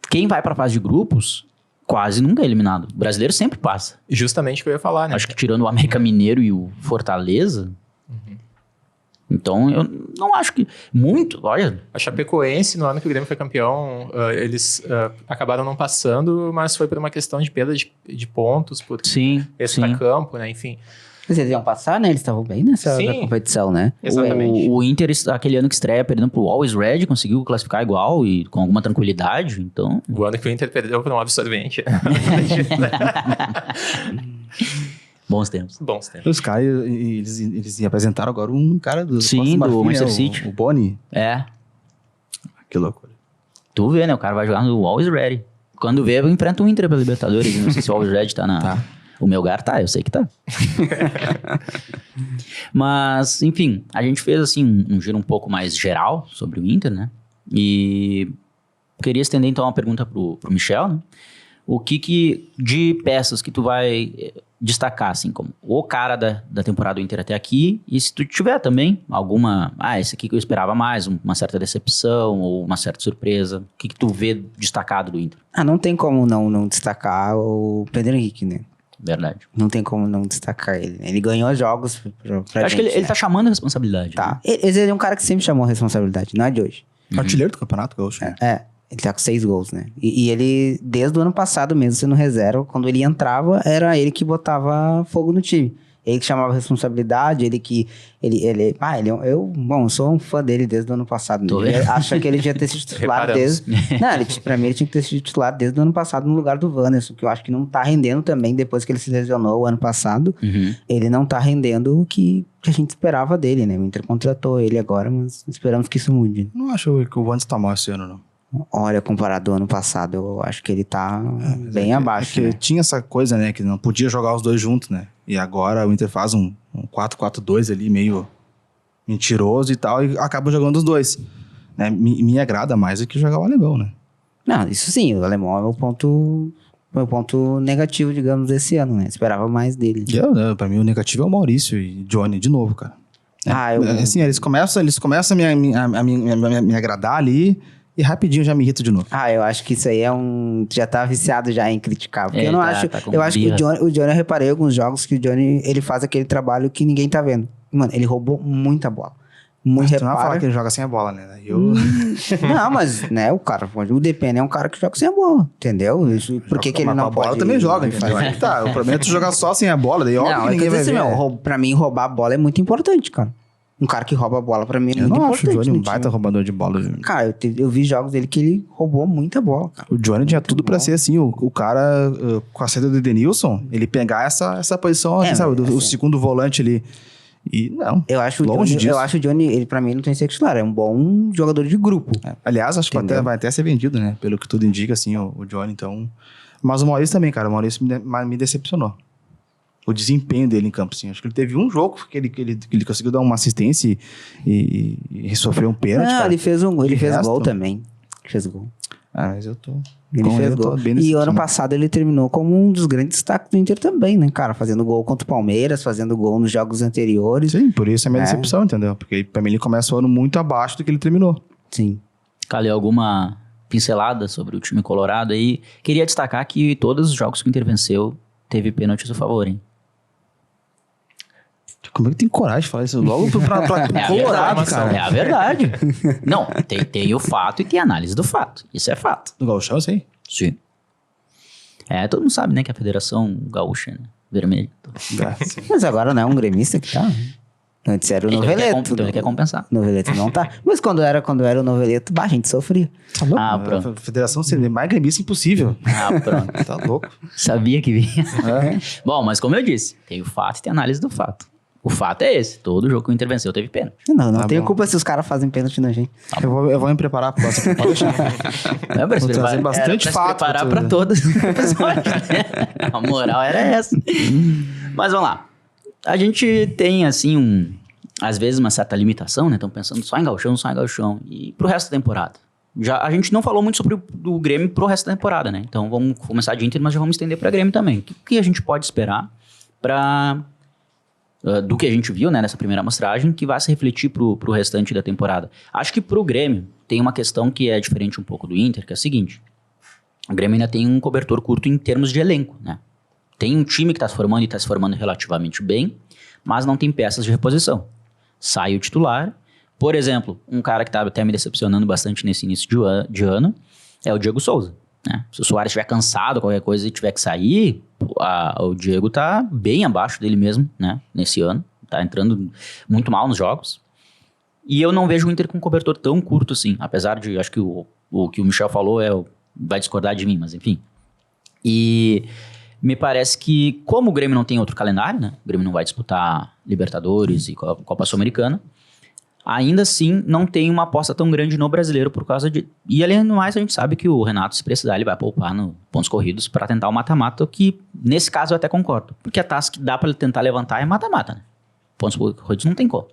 quem vai pra fase de grupos... Quase nunca é eliminado. O brasileiro sempre passa. Justamente o que eu ia falar, né? Acho que tirando o América Mineiro e o Fortaleza, Então, eu não acho que muito, olha... A Chapecoense, no ano que o Grêmio foi campeão, eles acabaram não passando, mas foi por uma questão de perda de pontos, por Sim. extra-campo, né? Enfim. Mas eles iam passar, né? Eles estavam bem nessa Sim. competição, né? Exatamente. O Inter, aquele ano que estreia, perdendo pro Always Red, conseguiu classificar igual e com alguma tranquilidade, então... O ano que o Inter perdeu para um absorvente. Bons tempos. Bons tempos. Os caras, eles apresentaram agora um cara do Sim, Costa do Marfim, Manchester né? City. O Boni. É, Que loucura. tu vê, né? O cara vai jogar no Always Ready. Quando vê, enfrenta o Inter pela Libertadores. Não sei se o Always Ready tá na... Tá. O Melgar tá, eu sei que tá. Mas, enfim, a gente fez assim um giro um pouco mais geral sobre o Inter, né? E queria estender então uma pergunta pro Michel, né? O que de peças que tu vai destacar, assim, como o cara da temporada do Inter até aqui, e se tu tiver também alguma, esse aqui que eu esperava mais, uma certa decepção ou uma certa surpresa, o que tu vê destacado do Inter? Não tem como não destacar o Pedro Henrique, né? Verdade. Não tem como não destacar ele. Ele ganhou jogos pra Eu acho que gente, ele tá chamando a responsabilidade. Tá. Ele é um cara que sempre chamou a responsabilidade, não é de hoje. Artilheiro do Campeonato Gaúcho. Ele tá com 6 gols, né? E ele, desde o ano passado mesmo, sendo reserva, quando ele entrava, era ele que botava fogo no time. Ele que chamava a responsabilidade, ele que... eu sou um fã dele desde o ano passado. Tô Ele vendo. acha que ele já ter sido titular desde... Não, pra mim ele tinha que ter sido titular desde o ano passado no lugar do Wanderson, que eu acho que não tá rendendo também, depois que ele se lesionou o ano passado. Uhum. Ele não tá rendendo o que a gente esperava dele, né? O Inter contratou ele agora, mas esperamos que isso mude. Não acho que o Wanderson tá mal esse ano, não. Olha, comparado ao ano passado, eu acho que ele tá bem abaixo, É né? que tinha essa coisa, né? Que não podia jogar os dois juntos, né? E agora o Inter faz um 4-4-2 ali, meio mentiroso e tal, e acaba jogando os dois. Né? Me agrada mais do que jogar o alemão, né? Não, isso sim, o alemão é o ponto negativo, digamos, desse ano, né? Esperava mais dele. Pra mim o negativo é o Maurício e Johnny de novo, cara. Assim, eles começam a me agradar ali e rapidinho já me irrito de novo. Eu acho que isso aí já tá viciado já em criticar. Porque eu não acho. Tá com Eu acho que birra. o Johnny, eu reparei em alguns jogos que o Johnny ele faz aquele trabalho que ninguém tá vendo. Mano, ele roubou muita bola. Muito Mas tu não vai falar repara. que ele joga sem a bola, né? Não, mas, né, o DPN é um cara que joga sem a bola, entendeu? Isso, por que ele Mas não com a bola pode... também joga, entendeu? Aí que tá. O problema é tu jogar só sem a bola, daí óbvio Não, que é que ninguém eu vai disse, ver. pra mim, roubar a bola é muito importante, cara. Um cara que rouba a bola, pra mim, é Eu muito não acho o importante. Johnny um no baita time. roubador de bola. Cara, eu vi jogos dele que ele roubou muita bola, cara. O Johnny tinha tudo pra ser assim, o cara, com a saída do Edenilson, ele pegar essa posição, assim, sabe, o segundo volante ali. E não. Eu acho Longe disso. o Johnny, ele pra mim não tem que ser titular, é um bom jogador de grupo. Aliás, acho que Entendeu? vai até ser vendido, né? Pelo que tudo indica, assim, o Johnny, então... Mas o Maurício também, cara, o Maurício me decepcionou. O desempenho dele em campo, assim. Acho que ele teve um jogo que ele conseguiu dar uma assistência e sofreu um pênalti, cara. Ele fez De resto- gol também. Fez gol. Mas eu tô... Ele com fez eu tô gol. bem E o ano decepcionado. passado ele terminou como um dos grandes destaques do Inter também, né, cara? Fazendo gol contra o Palmeiras, fazendo gol nos jogos anteriores. Sim, por isso é a minha É. decepção, entendeu? Porque pra mim ele começa o ano muito abaixo do que ele terminou. Sim. Calei alguma pincelada sobre o time colorado aí. Queria destacar que todos os jogos que o Inter venceu teve pênalti a seu favor, hein? Como é que tem coragem de falar isso logo pra É a Colorado, verdade, cara? É a verdade. Não, tem o fato e tem a análise do fato. Isso é fato. Do Gauchão, sei. Sim. Todo mundo sabe, né, que a Federação Gaúcha, né? Vermelho. Mas agora não é um gremista que tá. Antes era o Noveleto. Então ele quer compensar. O Noveleto não tá. Mas quando era o Noveleto, a gente sofria. Tá louco? Ah, A pronto. Federação seria mais gremista impossível. Pronto. Tá louco. Sabia que vinha. Bom, mas como eu disse, tem o fato e tem a análise do fato. O fato é esse. Todo jogo que o Inter venceu teve pênalti. Não Tá tenho bom. culpa se os caras fazem pênalti na gente. Eu vou me preparar pro próximo. Pode deixar. É pra se Vou trazer preparar- bastante era pra se fato pra preparar tu, pra né? todas os episódios, né? A moral era essa. Mas vamos lá. A gente tem, assim, às vezes uma certa limitação, né? Estamos pensando só em gauchão. E pro resto da temporada? A gente não falou muito sobre o Grêmio pro resto da temporada, né? Então vamos começar de Inter, mas já vamos estender pra Grêmio também. O que a gente pode esperar do que a gente viu, né, nessa primeira amostragem, que vai se refletir pro restante da temporada? Acho que pro Grêmio tem uma questão que é diferente um pouco do Inter, que é a seguinte: o Grêmio ainda tem um cobertor curto em termos de elenco, né? Tem um time que está se formando e está se formando relativamente bem, mas não tem peças de reposição. sai o titular. Por exemplo, um cara que tá até me decepcionando bastante nesse início de ano é o Diego Souza, né? Se o Soares estiver cansado, qualquer coisa, e tiver que sair, o Diego tá bem abaixo dele mesmo, né? Nesse ano. Tá entrando muito mal nos jogos. E eu não vejo o Inter com um cobertor tão curto assim. Apesar de, acho que o que o Michel falou vai discordar de mim, mas enfim. E me parece que, como o Grêmio não tem outro calendário, né? O Grêmio não vai disputar Libertadores e Copa Sul-Americana. Ainda assim, não tem uma aposta tão grande no brasileiro por causa de... E além do mais, a gente sabe que o Renato, se precisar, ele vai poupar no pontos corridos para tentar o mata-mata, que nesse caso eu até concordo. Porque a taça que dá para ele tentar levantar é mata-mata, né? Pontos corridos não tem como.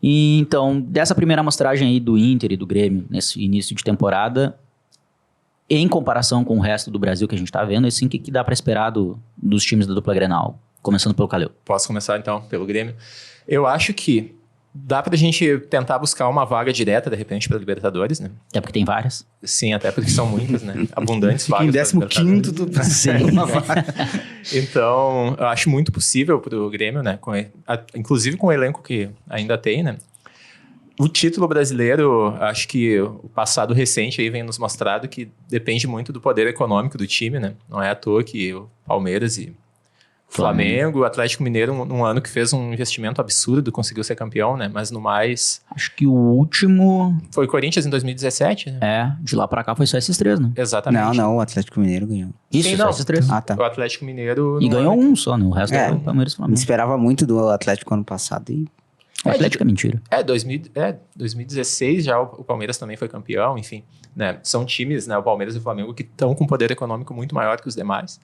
E, então, dessa primeira amostragem aí do Inter e do Grêmio, nesse início de temporada, em comparação com o resto do Brasil que a gente tá vendo, assim, o que dá para esperar dos times da dupla Grenal? Começando pelo Calil. Posso começar, então, pelo Grêmio? Eu acho que dá pra gente tentar buscar uma vaga direta, de repente, para Libertadores, né? Até porque tem várias. Sim, até porque são muitas, né? Abundantes Fica em vagas. 15º do... Sim, uma vaga. Então, eu acho muito possível pro Grêmio, né? Inclusive com o elenco que ainda tem, né? O título brasileiro, acho que o passado recente aí vem nos mostrado que depende muito do poder econômico do time, né? Não é à toa que o Palmeiras e Flamengo, o Atlético Mineiro, num ano que fez um investimento absurdo, conseguiu ser campeão, né? Mas no mais... Acho que o último... Foi o Corinthians em 2017, né? De lá pra cá foi só esses três, né? Exatamente. Não, o Atlético Mineiro ganhou. Isso, Sim, só não. esses três. Ah, tá. O Atlético Mineiro... E ganhou um só, né? O resto é o Palmeiras e Me Flamengo. esperava muito do Atlético ano passado e... O Atlético é mentira. 2016 já o Palmeiras também foi campeão, enfim. Né? São times, né, o Palmeiras e o Flamengo, que estão com poder econômico muito maior que os demais.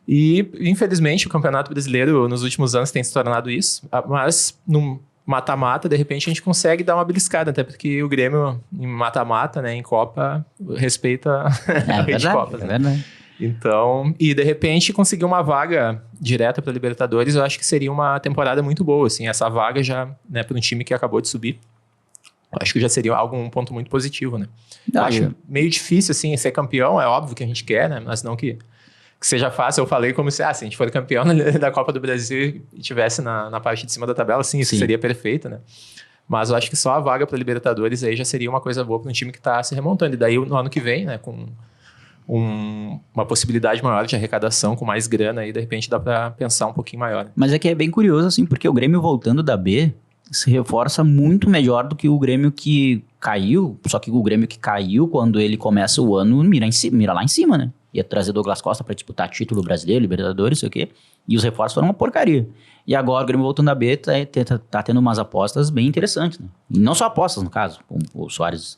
E, infelizmente, o Campeonato Brasileiro, nos últimos anos, tem se tornado isso. Mas, num mata-mata, de repente, a gente consegue dar uma beliscada, até porque o Grêmio, em mata-mata, né, em Copa, respeita a rede de Copas. É né? verdade. Então, e de repente conseguir uma vaga direta para Libertadores, eu acho que seria uma temporada muito boa, assim, essa vaga já, né, para um time que acabou de subir, eu acho que já seria um ponto muito positivo, né? Eu acho meio difícil, assim, ser campeão, é óbvio que a gente quer, né, mas não que seja fácil. Eu falei como se a gente for campeão da Copa do Brasil e tivesse na parte de cima da tabela, sim, isso seria perfeito, né? Mas eu acho que só a vaga para Libertadores aí já seria uma coisa boa para um time que está se remontando, e daí no ano que vem, né, com uma possibilidade maior de arrecadação, com mais grana, aí de repente dá para pensar um pouquinho maior. Mas é que é bem curioso, assim, porque o Grêmio voltando da B se reforça muito melhor do que o Grêmio que caiu, só que o Grêmio que caiu, quando ele começa o ano, mira lá em cima, né? Ia trazer Douglas Costa para disputar título brasileiro, Libertadores, sei o quê, e os reforços foram uma porcaria. E agora o Grêmio voltando da B tá tendo umas apostas bem interessantes, né? E não só apostas, no caso, o Soares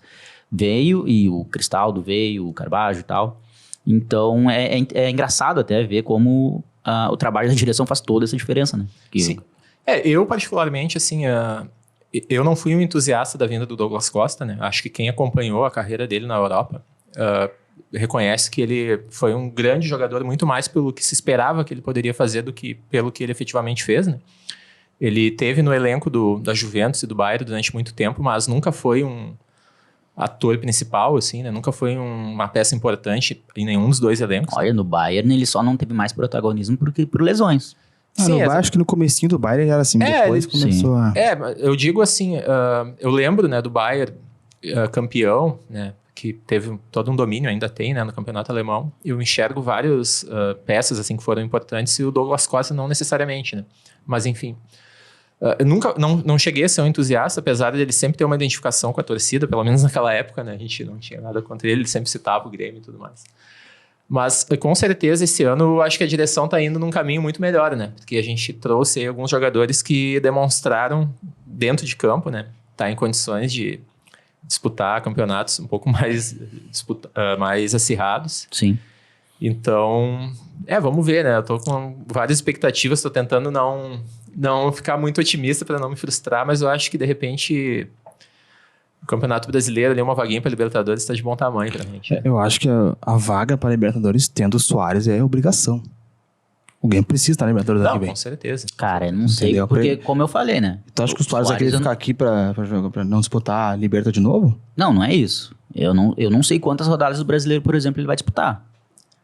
veio e o Cristaldo veio, o Carbajo e tal. Então é engraçado até ver como o trabalho da direção faz toda essa diferença, né? Sim. Eu particularmente, assim, eu não fui um entusiasta da vinda do Douglas Costa, né? Acho que quem acompanhou a carreira dele na Europa reconhece que ele foi um grande jogador, muito mais pelo que se esperava que ele poderia fazer do que pelo que ele efetivamente fez, né? Ele teve no elenco da Juventus e do Bayern durante muito tempo, mas nunca foi um ator principal, assim, né? Nunca foi uma peça importante em nenhum dos dois elencos. Olha, no Bayern ele só não teve mais protagonismo por lesões. Sim, acho que no comecinho do Bayern era assim, depois começou a... eu digo assim, eu lembro, né, do Bayern campeão, né, que teve todo um domínio, ainda tem, né, no campeonato alemão. Eu enxergo várias peças, assim, que foram importantes, e o Douglas Costa não necessariamente, né. Mas, enfim, eu nunca, não cheguei a ser um entusiasta, apesar de ele sempre ter uma identificação com a torcida, pelo menos naquela época, né, a gente não tinha nada contra ele sempre citava o Grêmio e tudo mais. Mas, com certeza, esse ano, eu acho que a direção está indo num caminho muito melhor, né? Porque a gente trouxe aí alguns jogadores que demonstraram, dentro de campo, né? Tá em condições de disputar campeonatos um pouco mais, mais acirrados. Sim. Então, vamos ver, né? Eu tô com várias expectativas, tô tentando não ficar muito otimista para não me frustrar, mas eu acho que, de repente... O Campeonato Brasileiro ali, uma vaguinha para Libertadores, está de bom tamanho pra gente. Eu acho que a vaga para Libertadores, tendo o Soares, é obrigação. O Grêmio precisa estar na Libertadores daqui bem. Com certeza. Cara, eu não sei, porque como eu falei, né? Então acho que o Soares vai querer ficar aqui pra não disputar a Liberta de novo? Não é isso. Eu não sei quantas rodadas do Brasileiro, por exemplo, ele vai disputar.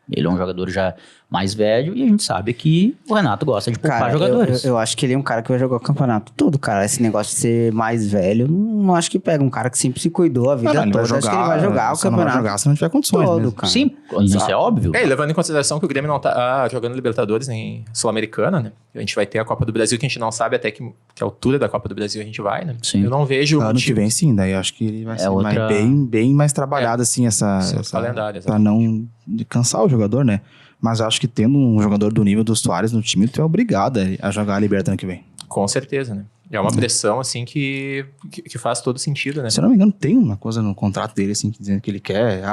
Ele é um jogador já mais velho, e a gente sabe que o Renato gosta de poupar Cara, jogadores. eu acho que ele é um cara que vai jogar o campeonato todo, cara. Esse negócio de ser mais velho, não acho que pega. Um cara que sempre se cuidou a vida Ele toda. vai Acho que ele vai jogar o só não vai campeonato jogar se não tiver condições todo, mesmo. cara. Sim, isso é óbvio. Levando em consideração que o Grêmio não tá jogando Libertadores em Sul-Americana, né? A gente vai ter a Copa do Brasil, que a gente não sabe até que altura da Copa do Brasil a gente vai, né? Sim. Eu não vejo Ano que motivo. vem, sim. Daí eu acho que ele vai ser outra- bem mais trabalhado, assim, essa calendário, pra não cansar o jogador, né? Mas eu acho que tendo um jogador do nível do Soares no time, tu é obrigado a jogar a Libertadores ano que vem. Com certeza, né? É uma pressão, assim, que faz todo sentido, né? Se eu não me engano, tem uma coisa no contrato dele, assim, dizendo que ele quer,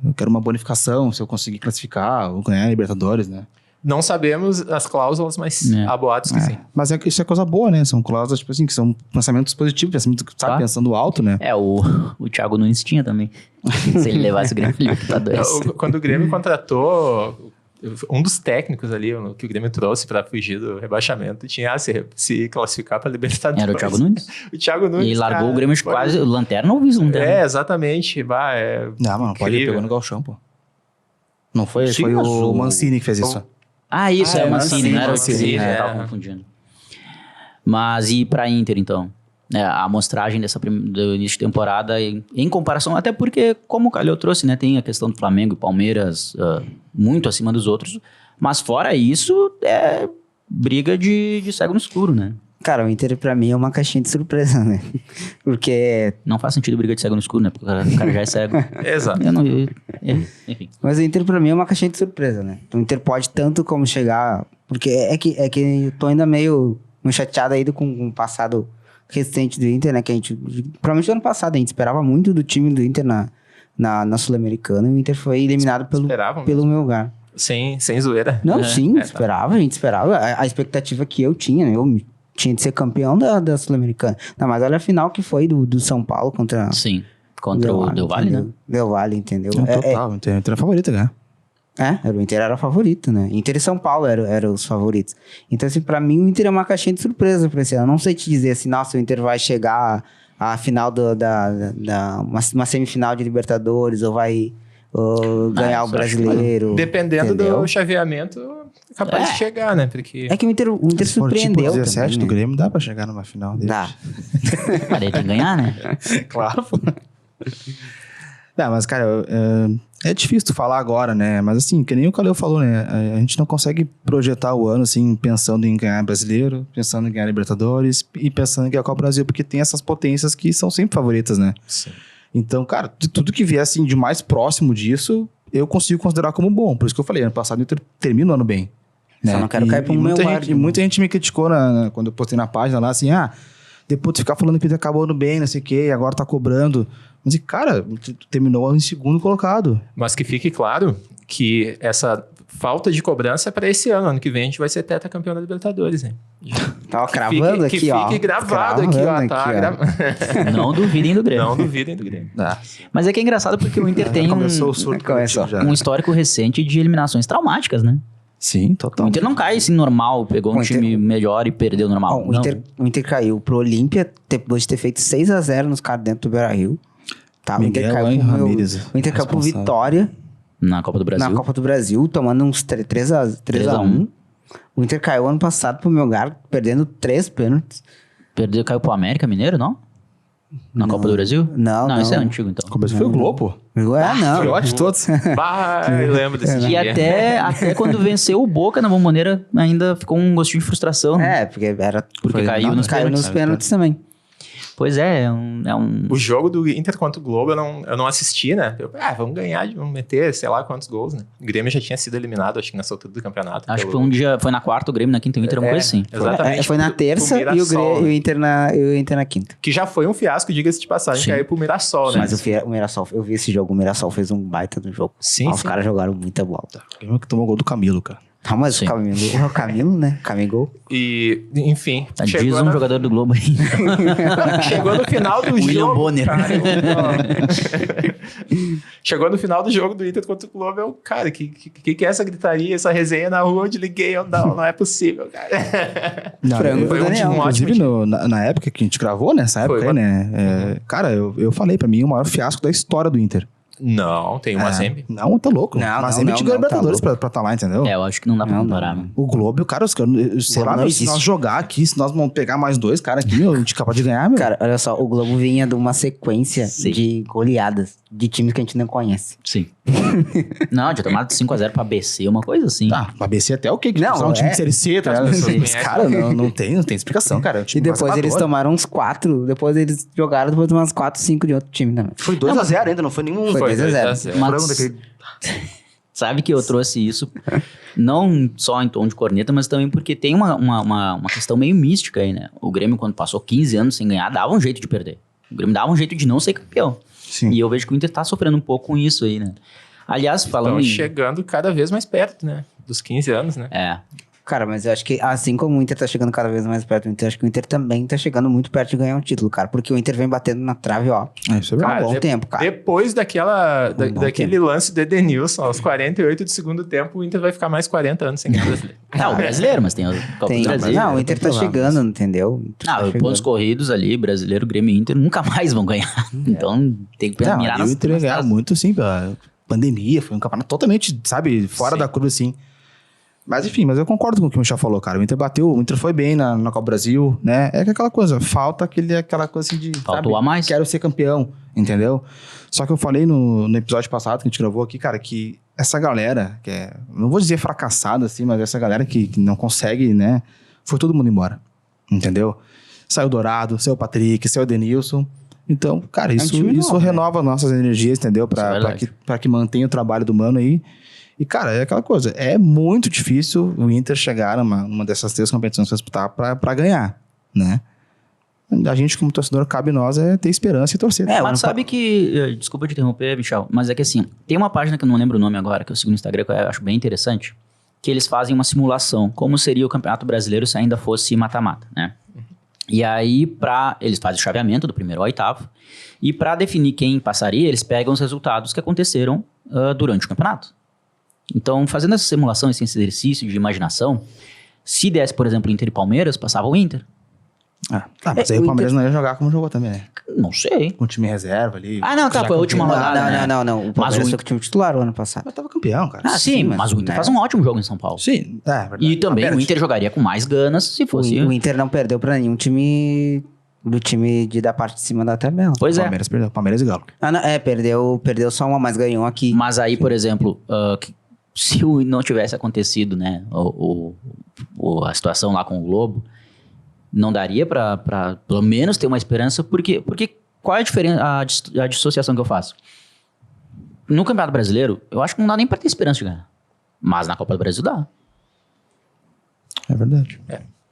eu quero uma bonificação se eu conseguir classificar ou ganhar a Libertadores, né? Não sabemos as cláusulas, mas há boatos que sim. Mas isso é coisa boa, né? São cláusulas, tipo assim, que são pensamentos positivos, pensamento, sabe, Tá. pensando alto, né? O Thiago Nunes tinha também. Se ele levasse o Grêmio pra Libertadores. Quando o Grêmio contratou um dos técnicos ali que o Grêmio trouxe para fugir do rebaixamento, tinha se classificar para Libertadores. Era o Thiago Nunes. O Thiago Nunes. E largou cara, o Grêmio de foi- quase lanterna ou vice-lanterna. É, exatamente. Não, mano, pode ir Incrível. pegando o galchão, pô. Não foi? Sim, Foi mas o Mancini que fez isso. Ah, isso, é o Mancini, não era o Mancini, Mancini, é. tava confundindo. Mas e pra Inter, então? A amostragem do início de temporada em comparação, até porque, como o Calhau trouxe, né, tem a questão do Flamengo e Palmeiras muito acima dos outros, mas fora isso, é briga de cego no escuro, né? Cara, o Inter pra mim é uma caixinha de surpresa, né? Porque... Não faz sentido briga de cego no escuro, né? Porque o cara já é cego. Exato. Enfim. Mas o Inter pra mim é uma caixinha de surpresa, né? O Inter pode tanto como chegar... Porque é que eu tô ainda meio chateado aí com o passado recente do Inter, né? Que a gente... Provavelmente no ano passado a gente esperava muito do time do Inter na Sul-Americana e o Inter foi eliminado Esperavam pelo meu lugar. Sem zoeira. Não, sim, tá. a gente esperava. A expectativa que eu tinha, né? Eu tinha de ser campeão da Sul-Americana. Não, mas olha a final que foi do São Paulo contra... Sim, contra o Del Valle, né? Del Valle, entendeu? Não, total, o Inter é favorito, né? O Inter era favorito, né? Inter e São Paulo eram os favoritos. Então, assim, pra mim, o Inter é uma caixinha de surpresa pra esse ano. Eu não sei te dizer assim, nossa, o Inter vai chegar à final uma semifinal de Libertadores ou vai ganhar o isso eu acho brasileiro. Dependendo entendeu? do chaveamento, é capaz de chegar, né? Porque É que o Inter Se for tipo surpreendeu 17 também, do né? Grêmio, dá pra chegar numa final dele. Dá. Mas daí tem que ganhar, né? Claro, pô. Não, mas, cara, é difícil tu falar agora, né? Mas, assim, que nem o Calhau falou, né? A gente não consegue projetar o ano, assim, pensando em ganhar brasileiro, pensando em ganhar Libertadores e pensando em ganhar Copa do Brasil, porque tem essas potências que são sempre favoritas, né? sim. Então, cara, de tudo que vier, assim, de mais próximo disso, eu consigo considerar como bom. Por isso que eu falei, ano passado o Inter termina o ano bem. Só não quero cair pro meu muita lado, gente, né? muita gente me criticou quando eu postei na página lá, assim, depois de ficar falando que o Inter acabou o ano bem, não sei o quê, e agora tá cobrando. Mas, cara, terminou o ano em segundo colocado. Mas que fique claro que essa falta de cobrança é para esse ano. Ano que vem a gente vai ser tetracampeão da Libertadores, hein? Tava cravando que aqui, ó. fique gravado aqui, ó. Tá Não duvidem do Grêmio. Não duvidem do Grêmio. Mas é que é engraçado porque o Inter tem Começou o surto Começou. coletivo já. um histórico recente de eliminações traumáticas, né? Sim, total. O Inter não cai assim normal, pegou um O Inter- time melhor e perdeu normal. Ó, o Inter caiu pro Olímpia depois de ter feito 6-0 nos caras dentro do Beira-Rio. Tá, o Inter Miguel caiu Ángel pro Ramírez, o Inter caiu pro responsável. Vitória Na Copa do Brasil. na Copa do Brasil, tomando uns 3-1. O Inter caiu ano passado pro Melgar, perdendo 3 pênaltis. Caiu pro América Mineiro, não? Na Copa do Brasil? Não, não. Esse é antigo, então. Começo foi o Globo. Não. Foi ótimo de todos. Bah, eu lembro desse E dia. até quando venceu o Boca na Bombonera, ainda ficou um gostinho de frustração. né? Porque era... Porque Foi caiu nada, nos Caiu pênaltis. nos pênaltis também. Pois é um... O jogo do Inter contra o Globo eu não assisti, né? Vamos ganhar, vamos meter sei lá quantos gols, né? O Grêmio já tinha sido eliminado, acho que nessa altura do campeonato. Acho que foi um dia... Foi na quarta o Grêmio, na quinta o Inter, uma coisa assim. Exatamente. Foi na pro terça e o Mirassol, né? Inter na quinta. Que já foi um fiasco, diga-se de passagem, Sim. caiu pro Mirassol, né? Mas o Mirassol, eu vi esse jogo, o Mirassol fez um baita do jogo. Sim, Os sim. caras jogaram muita bola. Quem que tomou o gol do Camilo, cara? Ah, mas Sim. o Camilo, né? Camigol. E, enfim, Tá, diz um jogador do Globo aí. chegou no final do William jogo. Bonner. Cara, chegou no final do jogo do Inter contra o Globo, eu, cara, que é essa gritaria, essa resenha na rua onde liguei? Não é possível, cara. Não, Frango foi do um Daniel. ótimo Inclusive, time. na época que a gente gravou, nessa época Foi, aí, né? Cara, eu falei, pra mim, o maior fiasco da história do Inter. Não, tem uma semi. Não, tá louco. Não, Mas não, ele não, tinha não, Libertadores tá pra estar lá, entendeu? Eu acho que não dá pra Não, comparar, não. meu. O Globo, cara, sei lá, não se nós existe. jogar aqui, se nós vamos pegar mais 2 caras aqui, a gente é capaz de ganhar, meu. Cara, olha só, o Globo vinha de uma sequência Sim. de goleadas de times que a gente não conhece. Sim. Não, tinha tomado 5x0 pra BC, uma coisa assim. Tá, pra BC até o quê? Que Não, não, um time é. de Série C, tá ligado? pessoas Os conhecem. caras não tem explicação, cara. É um E time depois eles conservador. tomaram uns 4, depois eles jogaram depois umas 4, 5 de outro time também. Foi 2x0 ainda, não foi nenhum... Foi 2x0. 2x0. Mas- frango daquele... Sabe que eu trouxe isso não só em tom de corneta, mas também porque tem uma questão meio mística aí, né? O Grêmio, quando passou 15 anos sem ganhar, dava um jeito de perder. O Grêmio dava um jeito de não ser campeão. Sim. E eu vejo que o Inter tá sofrendo um pouco com isso aí, né? Aliás, falando Estão em... chegando cada vez mais perto, né? Dos 15 anos, né? É, Cara, mas eu acho que assim como o Inter tá chegando cada vez mais perto do Inter, acho que o Inter também tá chegando muito perto de ganhar um título, cara. Porque o Inter vem batendo na trave, ó. Isso é verdade. Há um bom tempo, cara. Depois daquele lance do Edenilson, aos 48 do segundo tempo, o Inter vai ficar mais 40 anos sem ganhar brasileiro. é o brasileiro, mas tem o Copa Tem, do Brasil. não, o Inter tá chegando, entendeu? O Inter tá Ah, chegando. pontos corridos ali, brasileiro, Grêmio e Inter nunca mais vão ganhar. Então tem que Não, mirar e o Inter ia ganhar taças. muito, assim, pela pandemia, foi um campeonato totalmente, sabe, fora Sim. da curva, assim. Mas enfim, mas eu concordo com o que o Michel falou, cara. O Inter foi bem na Copa do Brasil, né? É que aquela coisa, falta aquela coisa assim de. Faltou sabe, a mais. Quero ser campeão, entendeu? Só que eu falei no episódio passado que a gente gravou aqui, cara, que essa galera, que é, não vou dizer fracassada assim, mas essa galera que não consegue, né? Foi todo mundo embora, entendeu? Saiu o Dourado, saiu o Patrick, saiu o Edenilson. Então, cara, um isso time novo, né? renova nossas energias, entendeu? Isso é verdade. Pra que mantenha o trabalho do mano aí. E, cara, é aquela coisa, é muito difícil o Inter chegar numa dessas 3 competições pra disputar pra ganhar, né? A gente, como torcedor, cabe nós ter esperança e torcer. Mas sabe que... Desculpa te interromper, Michel, mas é que assim, tem uma página que eu não lembro o nome agora, que eu sigo no Instagram, que eu acho bem interessante, que eles fazem uma simulação, como seria o Campeonato Brasileiro se ainda fosse mata-mata, né? E aí, eles fazem o chaveamento do primeiro ao oitavo, e pra definir quem passaria, eles pegam os resultados que aconteceram durante o campeonato. Então, fazendo essa simulação, esse exercício de imaginação, se desse, por exemplo, Inter e Palmeiras, passava o Inter. Ah, tá, mas aí o Palmeiras não ia jogar como jogou também, né? Não sei. Com o time reserva ali. Ah, não, tá, Já foi a última campeão. rodada, né? Não. O Mas Palmeiras o foi Inter- com o time titular o ano passado. Mas tava campeão, cara. Ah, sim, mas o Inter né? faz um ótimo jogo em São Paulo. Sim, é verdade. E também Palmeiras. o Inter jogaria com mais ganas se fosse... O Inter não perdeu pra nenhum time do time da parte de cima da tabela. Pois é. Palmeiras perdeu, Palmeiras e Galo. Ah, não, perdeu só uma, mas ganhou aqui. Mas aí, por exemplo, se não tivesse acontecido, né, a situação lá com o Globo, não daria pra pelo menos ter uma esperança, porque qual é a diferença, a dissociação que eu faço? No Campeonato Brasileiro, eu acho que não dá nem pra ter esperança de ganhar. Mas na Copa do Brasil dá. É verdade.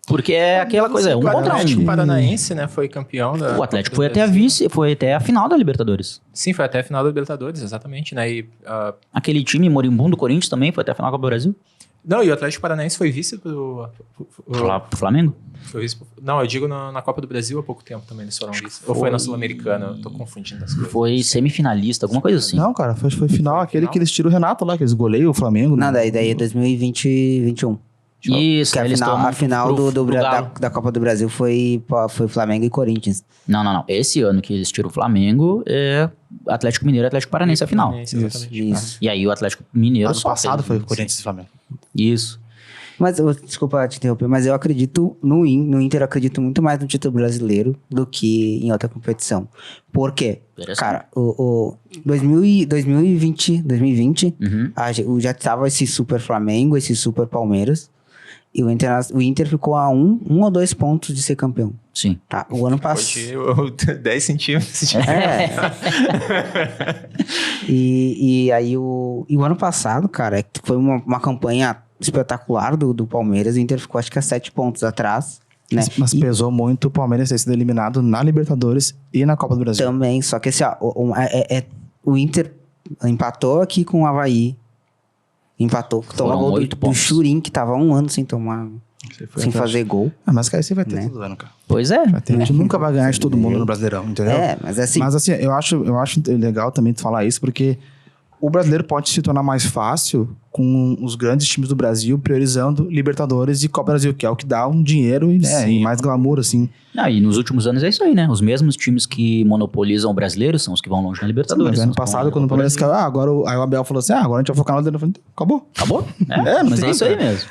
Porque é aquela coisa, um O contra Atlético um. Paranaense, né, foi campeão da... O Atlético foi até foi até a final da Libertadores. Sim, foi até a final da Libertadores, exatamente, né? E, Aquele time moribundo do Corinthians também foi até a final da Copa do Brasil. não, e o Atlético Paranaense foi vice pro Pro Flamengo. foi vice, não, eu digo na Copa do Brasil há pouco tempo também eles foram vice. Ou foi na Sul-Americana, eu tô confundindo as coisas. Foi semifinalista, alguma coisa assim. Não, cara, foi final aquele que eles tiram o Renato lá, que eles goleiam o Flamengo. Não, daí é 2020 e 21. Isso, Que aí eles tomam a final pro Galo. da Copa do Brasil foi Flamengo e Corinthians. Não. Esse ano que eles tiram o Flamengo é Atlético Mineiro e Atlético Paranaense a final. Paranaense, exatamente. Isso. E aí o Atlético Mineiro Ano só passado fez- foi Corinthians e Flamengo. Isso. Mas, desculpa te interromper, mas eu acredito no Inter, eu acredito muito mais no título brasileiro do que em outra competição. Por quê? Interessante. Cara, o 2020 Uhum. já tava esse super Flamengo, esse super Palmeiras, e o Inter ficou a um ou 2 pontos de ser campeão. Sim. Tá, o ano passado... Hoje 10 centímetros de... É. e aí o ano passado, cara, foi uma campanha espetacular do Palmeiras. O Inter ficou acho que a 7 pontos atrás, né? Mas E pesou muito o Palmeiras ter sido eliminado na Libertadores e na Copa do Brasil. também, só que assim, ó, o Inter empatou aqui com o Avaí. Empatou, tomou Foram gol 8 do pontos. Churin, que tava há um ano sem tomar, Você foi sem atrás. fazer gol. Ah, mas cara, você vai ter Né? todo ano, cara. Pois é. A gente nunca vai ganhar de todo mundo no Brasileirão, entendeu? É, mas assim, Mas assim, eu acho legal também tu falar isso, porque o brasileiro pode se tornar mais fácil com os grandes times do Brasil priorizando Libertadores e Copa Brasil, que é o que dá um dinheiro e, né, e mais glamour, assim. E nos últimos anos é isso aí, né? Os mesmos times que monopolizam o brasileiro são os que vão longe na Libertadores. Ano passado, quando o Palmeiras caiu, aí o Abel falou assim, agora a gente vai focar no Libertadores. Acabou. Acabou? Não Mas tem é isso aí mesmo.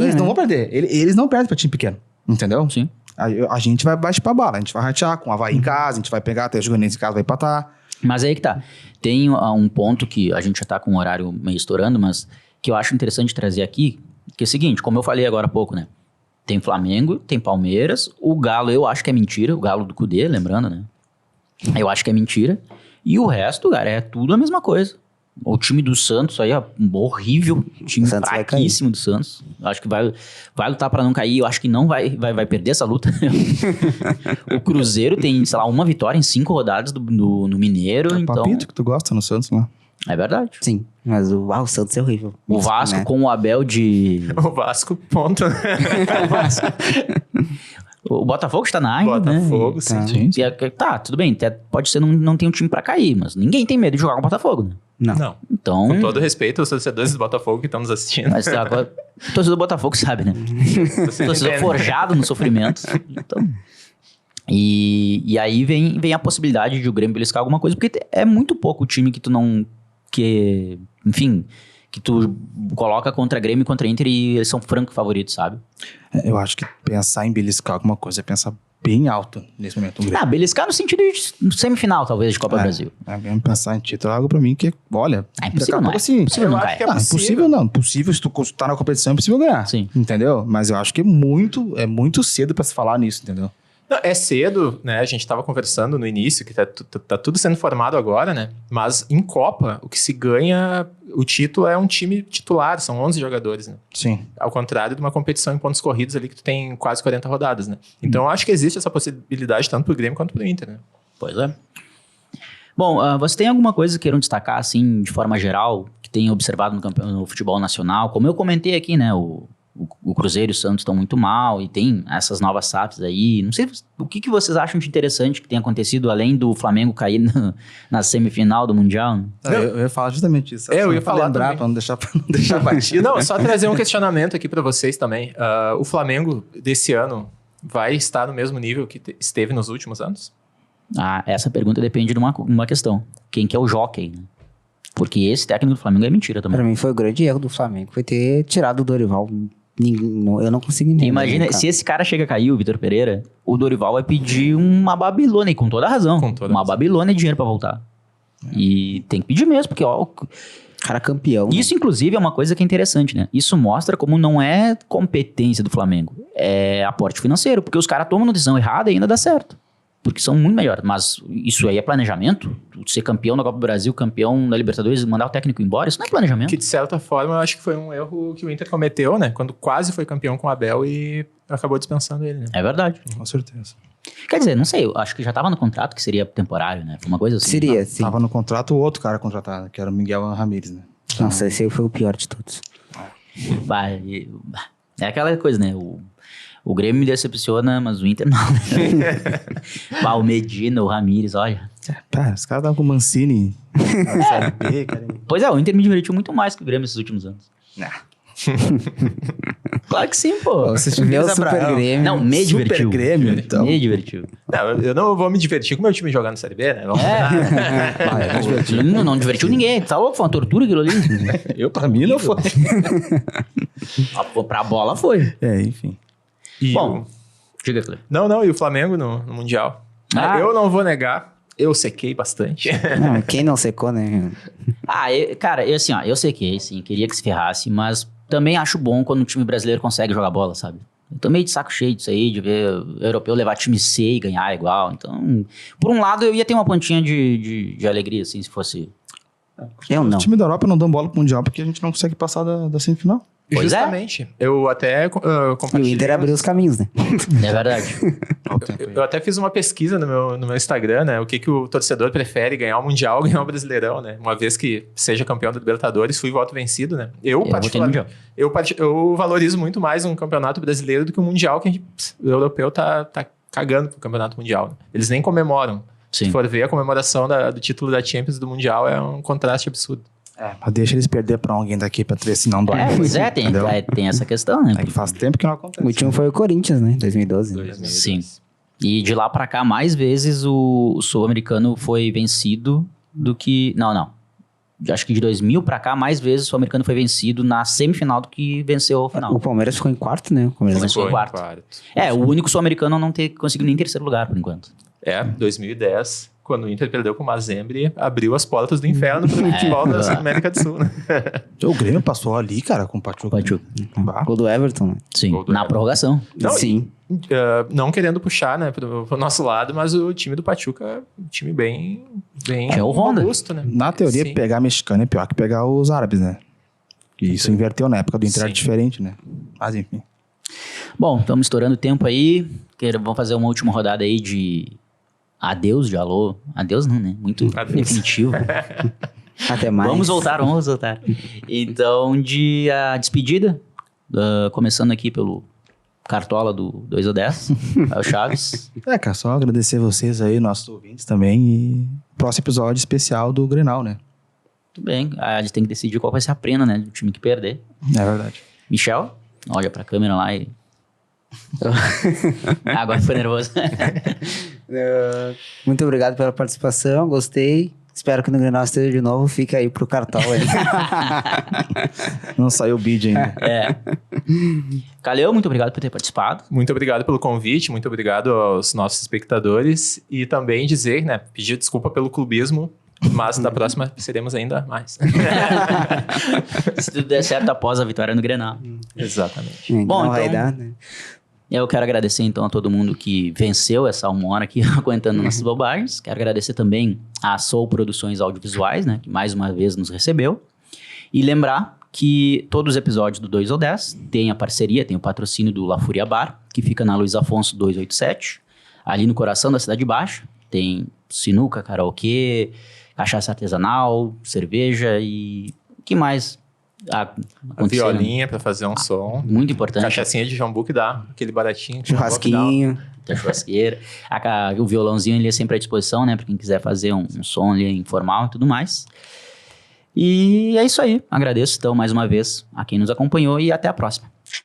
Eles não vão perder. Eles não perdem pra time pequeno, entendeu? Sim. A gente vai baixar pra bala, a gente vai ratear com o Avaí em casa, a gente vai pegar até jogando nesse caso, vai empatar. Mas aí que tá. Tem um ponto que a gente já tá com o horário meio estourando, mas que eu acho interessante trazer aqui, que é o seguinte, como eu falei agora há pouco, né? Tem Flamengo, tem Palmeiras, o Galo eu acho que é mentira, o Galo do Cudê, lembrando, né? Eu acho que é mentira. E o resto, cara, é tudo a mesma coisa. O time do Santos aí, ó, horrível, time fraquíssimo do Santos. Eu acho que vai lutar pra não cair, eu acho que não vai perder essa luta. O Cruzeiro tem, sei lá, uma vitória em 5 rodadas no Mineiro, então... Papito que tu gosta no Santos lá. É verdade. Sim, mas o Santos é horrível. O Vasco, né? Com o Abel de... O Vasco, ponto. O Botafogo está na área, né? Botafogo, sim. Tá, tudo bem, pode ser não tem um time pra cair, mas ninguém tem medo de jogar com o Botafogo, né? Não. Então... Com todo respeito aos torcedores do Botafogo que estão nos assistindo. Mas agora, o torcedor do Botafogo sabe, né? Torcedor forjado no sofrimento. Então... E aí vem a possibilidade de o Grêmio beliscar alguma coisa, porque é muito pouco o time que tu não... enfim, que tu coloca contra Grêmio e contra Inter e eles são franco favoritos, sabe? Eu acho que pensar em beliscar alguma coisa é pensar bem alto nesse momento. Beliscar no sentido de semifinal, talvez, de Copa Brasil. Pensar em título é algo pra mim que, olha... É impossível, não é? Assim, Impossível não cair. Impossível não. Impossível, se tu tá na competição, é impossível ganhar. Sim. Entendeu? Mas eu acho que é muito cedo pra se falar nisso, entendeu? Não, é cedo, né? A gente estava conversando no início que tá tudo sendo formado agora, né? Mas em Copa, o que se ganha, o título é um time titular, são 11 jogadores, né? Sim. Ao contrário de uma competição em pontos corridos ali que tu tem quase 40 rodadas, né? Então eu acho que existe essa possibilidade tanto pro Grêmio quanto pro Inter, né? Pois é. Bom, você tem alguma coisa que queiram destacar, assim, de forma geral, que tenha observado no futebol nacional? Como eu comentei aqui, né? O Cruzeiro e o Santos estão muito mal e tem essas novas SAFs aí. Não sei o que vocês acham de interessante que tem acontecido, além do Flamengo cair na semifinal do Mundial. Né? Eu ia falar justamente isso. Eu ia falar lembrar, pra não deixar batido. Não, só trazer um questionamento aqui para vocês também. O Flamengo desse ano vai estar no mesmo nível que esteve nos últimos anos? Essa pergunta depende de uma questão. Quem que é o jockey, né? Porque esse técnico do Flamengo é mentira também. Pra mim foi o grande erro do Flamengo, foi ter tirado o Dorival. Eu não consigo entender. Imagina, se esse cara chega a cair, o Vitor Pereira, o Dorival vai pedir uma Babilônia, e com toda a razão. Babilônia de dinheiro pra voltar. E tem que pedir mesmo, porque ó... Cara campeão. Isso, inclusive, é uma coisa que é interessante, né? Isso mostra como não é competência do Flamengo. É aporte financeiro, porque os caras tomam uma decisão errada e ainda dá certo. Porque são muito melhores. Mas isso aí é planejamento? Ser campeão da Copa do Brasil, campeão da Libertadores, mandar o técnico embora, isso não é planejamento. Que, de certa forma, eu acho que foi um erro que o Inter cometeu, né? Quando quase foi campeão com o Abel e acabou dispensando ele, né? É verdade. Com certeza. Quer dizer, não sei, eu acho que já tava no contrato que seria temporário, né? Foi uma coisa assim. Seria, sim. Tava no contrato o outro cara contratado, que era o Miguel Ramírez, né? Nossa, esse aí foi o pior de todos. É aquela coisa, né? O Grêmio me decepciona, mas o Inter não. O Medina, o Ramírez, olha. Os caras estavam com o Mancini na Série B, cara. Pois é, o Inter me divertiu muito mais que o Grêmio esses últimos anos. Claro que sim, pô. Meu Super Grêmio. Não, me divertiu. Super Grêmio, então. Me divertiu. Não, eu não vou me divertir com o meu time jogando Série B, né? Não divertiu ninguém. Tá louco, foi uma tortura aquilo ali. Pra mim não foi. Pra bola foi. Enfim. Bom, diga, Cleber. Não, e o Flamengo no Mundial? Eu não vou negar, eu sequei bastante. Não, quem não secou, né? Cara, eu sequei, sim, queria que se ferrasse, mas também acho bom quando o time brasileiro consegue jogar bola, sabe? Eu tô meio de saco cheio disso aí, de ver o europeu levar time C e ganhar igual, então... Por um lado, eu ia ter uma pontinha de alegria, assim, se fosse... Eu não. O time da Europa não dão bola pro Mundial porque a gente não consegue passar da semifinal. Pois Justamente. Eu até E compartilhei... o Inter abriu os caminhos, né? É verdade. Eu até fiz uma pesquisa no meu Instagram, né? O que o torcedor prefere, ganhar o Mundial ou ganhar o Brasileirão, né? Uma vez que seja campeão da Libertadores, fui voto vencido, né? Eu valorizo muito mais um campeonato brasileiro do que um Mundial, que o europeu tá cagando pro campeonato mundial. Né? Eles nem comemoram. Sim. Se for ver, a comemoração do título da Champions do Mundial é um contraste absurdo. Mas deixa eles perder pra alguém daqui pra ver se não dói. Pois é, tem, Entendeu? tem essa questão, né? É que faz tempo que não acontece. O último foi o Corinthians, né? 2012. Sim. E de lá pra cá, mais vezes o Sul-Americano foi vencido do que... Não. Acho que de 2000 pra cá, mais vezes o Sul-Americano foi vencido na semifinal do que venceu a final. O Palmeiras ficou em quarto, né? O Palmeiras Começou em quarto. É, o único sul-americano a não ter conseguido nem terceiro lugar, por enquanto. 2010, quando o Inter perdeu com o Mazembe, abriu as portas do inferno pro futebol da América do Sul, né? O Grêmio passou ali, cara, com o Pachuca. Bah. Gol do Everton, né? Sim, Gol do na Everton. prorrogação. Não, Sim. Não querendo puxar, né, pro nosso lado, mas o time do Pachuca é um time bem É o Honda. robusto, né? Na teoria, Sim. pegar mexicano é pior que pegar os árabes, né? E isso inverteu na época do Inter, era Sim. diferente, né? Mas enfim. Bom, estamos estourando o tempo aí. Vamos fazer uma última rodada aí de adeus, de alô. Adeus não, né? Muito Adeus. definitivo. Até mais. Vamos voltar. Então, a despedida, começando aqui pelo Cartola do 2 ou 10, é o Chaves. Cara, só agradecer vocês aí, nossos ouvintes também. E próximo episódio especial do Grenal, né? Tudo bem, a gente tem que decidir qual vai ser a pena, né, do time que perder. É verdade. Michel, olha pra câmera lá e... Agora foi nervoso. Muito obrigado pela participação, gostei. Espero que no Grenal esteja de novo. Fica aí pro Cartola aí. Não saiu o bid ainda. Calheu, muito obrigado por ter participado. Muito obrigado pelo convite, muito obrigado aos nossos espectadores e também dizer, né, pedir desculpa pelo clubismo, mas da próxima seremos ainda mais. Se tudo der certo após a vitória no Grenal. Exatamente. Bom, Não vai então- dar, né? Eu quero agradecer então a todo mundo que venceu essa 1 hora aqui aguentando nossas bobagens. Quero agradecer também a Soul Produções Audiovisuais, né, que mais uma vez nos recebeu. E lembrar que todos os episódios do 2 ou 10 têm a parceria, tem o patrocínio do La Fúria Bar, que fica na Luiz Afonso 287, ali no coração da Cidade Baixa. Tem sinuca, karaokê, cachaça artesanal, cerveja e... o que mais? A aconteceu, né? violinha para fazer um som. Muito importante. Cachaçinha de jambu que dá, aquele baratinho. Churrasquinho. Da churrasqueira. O violãozinho ele é sempre à disposição, né? Pra quem quiser fazer um som ali informal e tudo mais. E é isso aí. Agradeço, então, mais uma vez a quem nos acompanhou e até a próxima.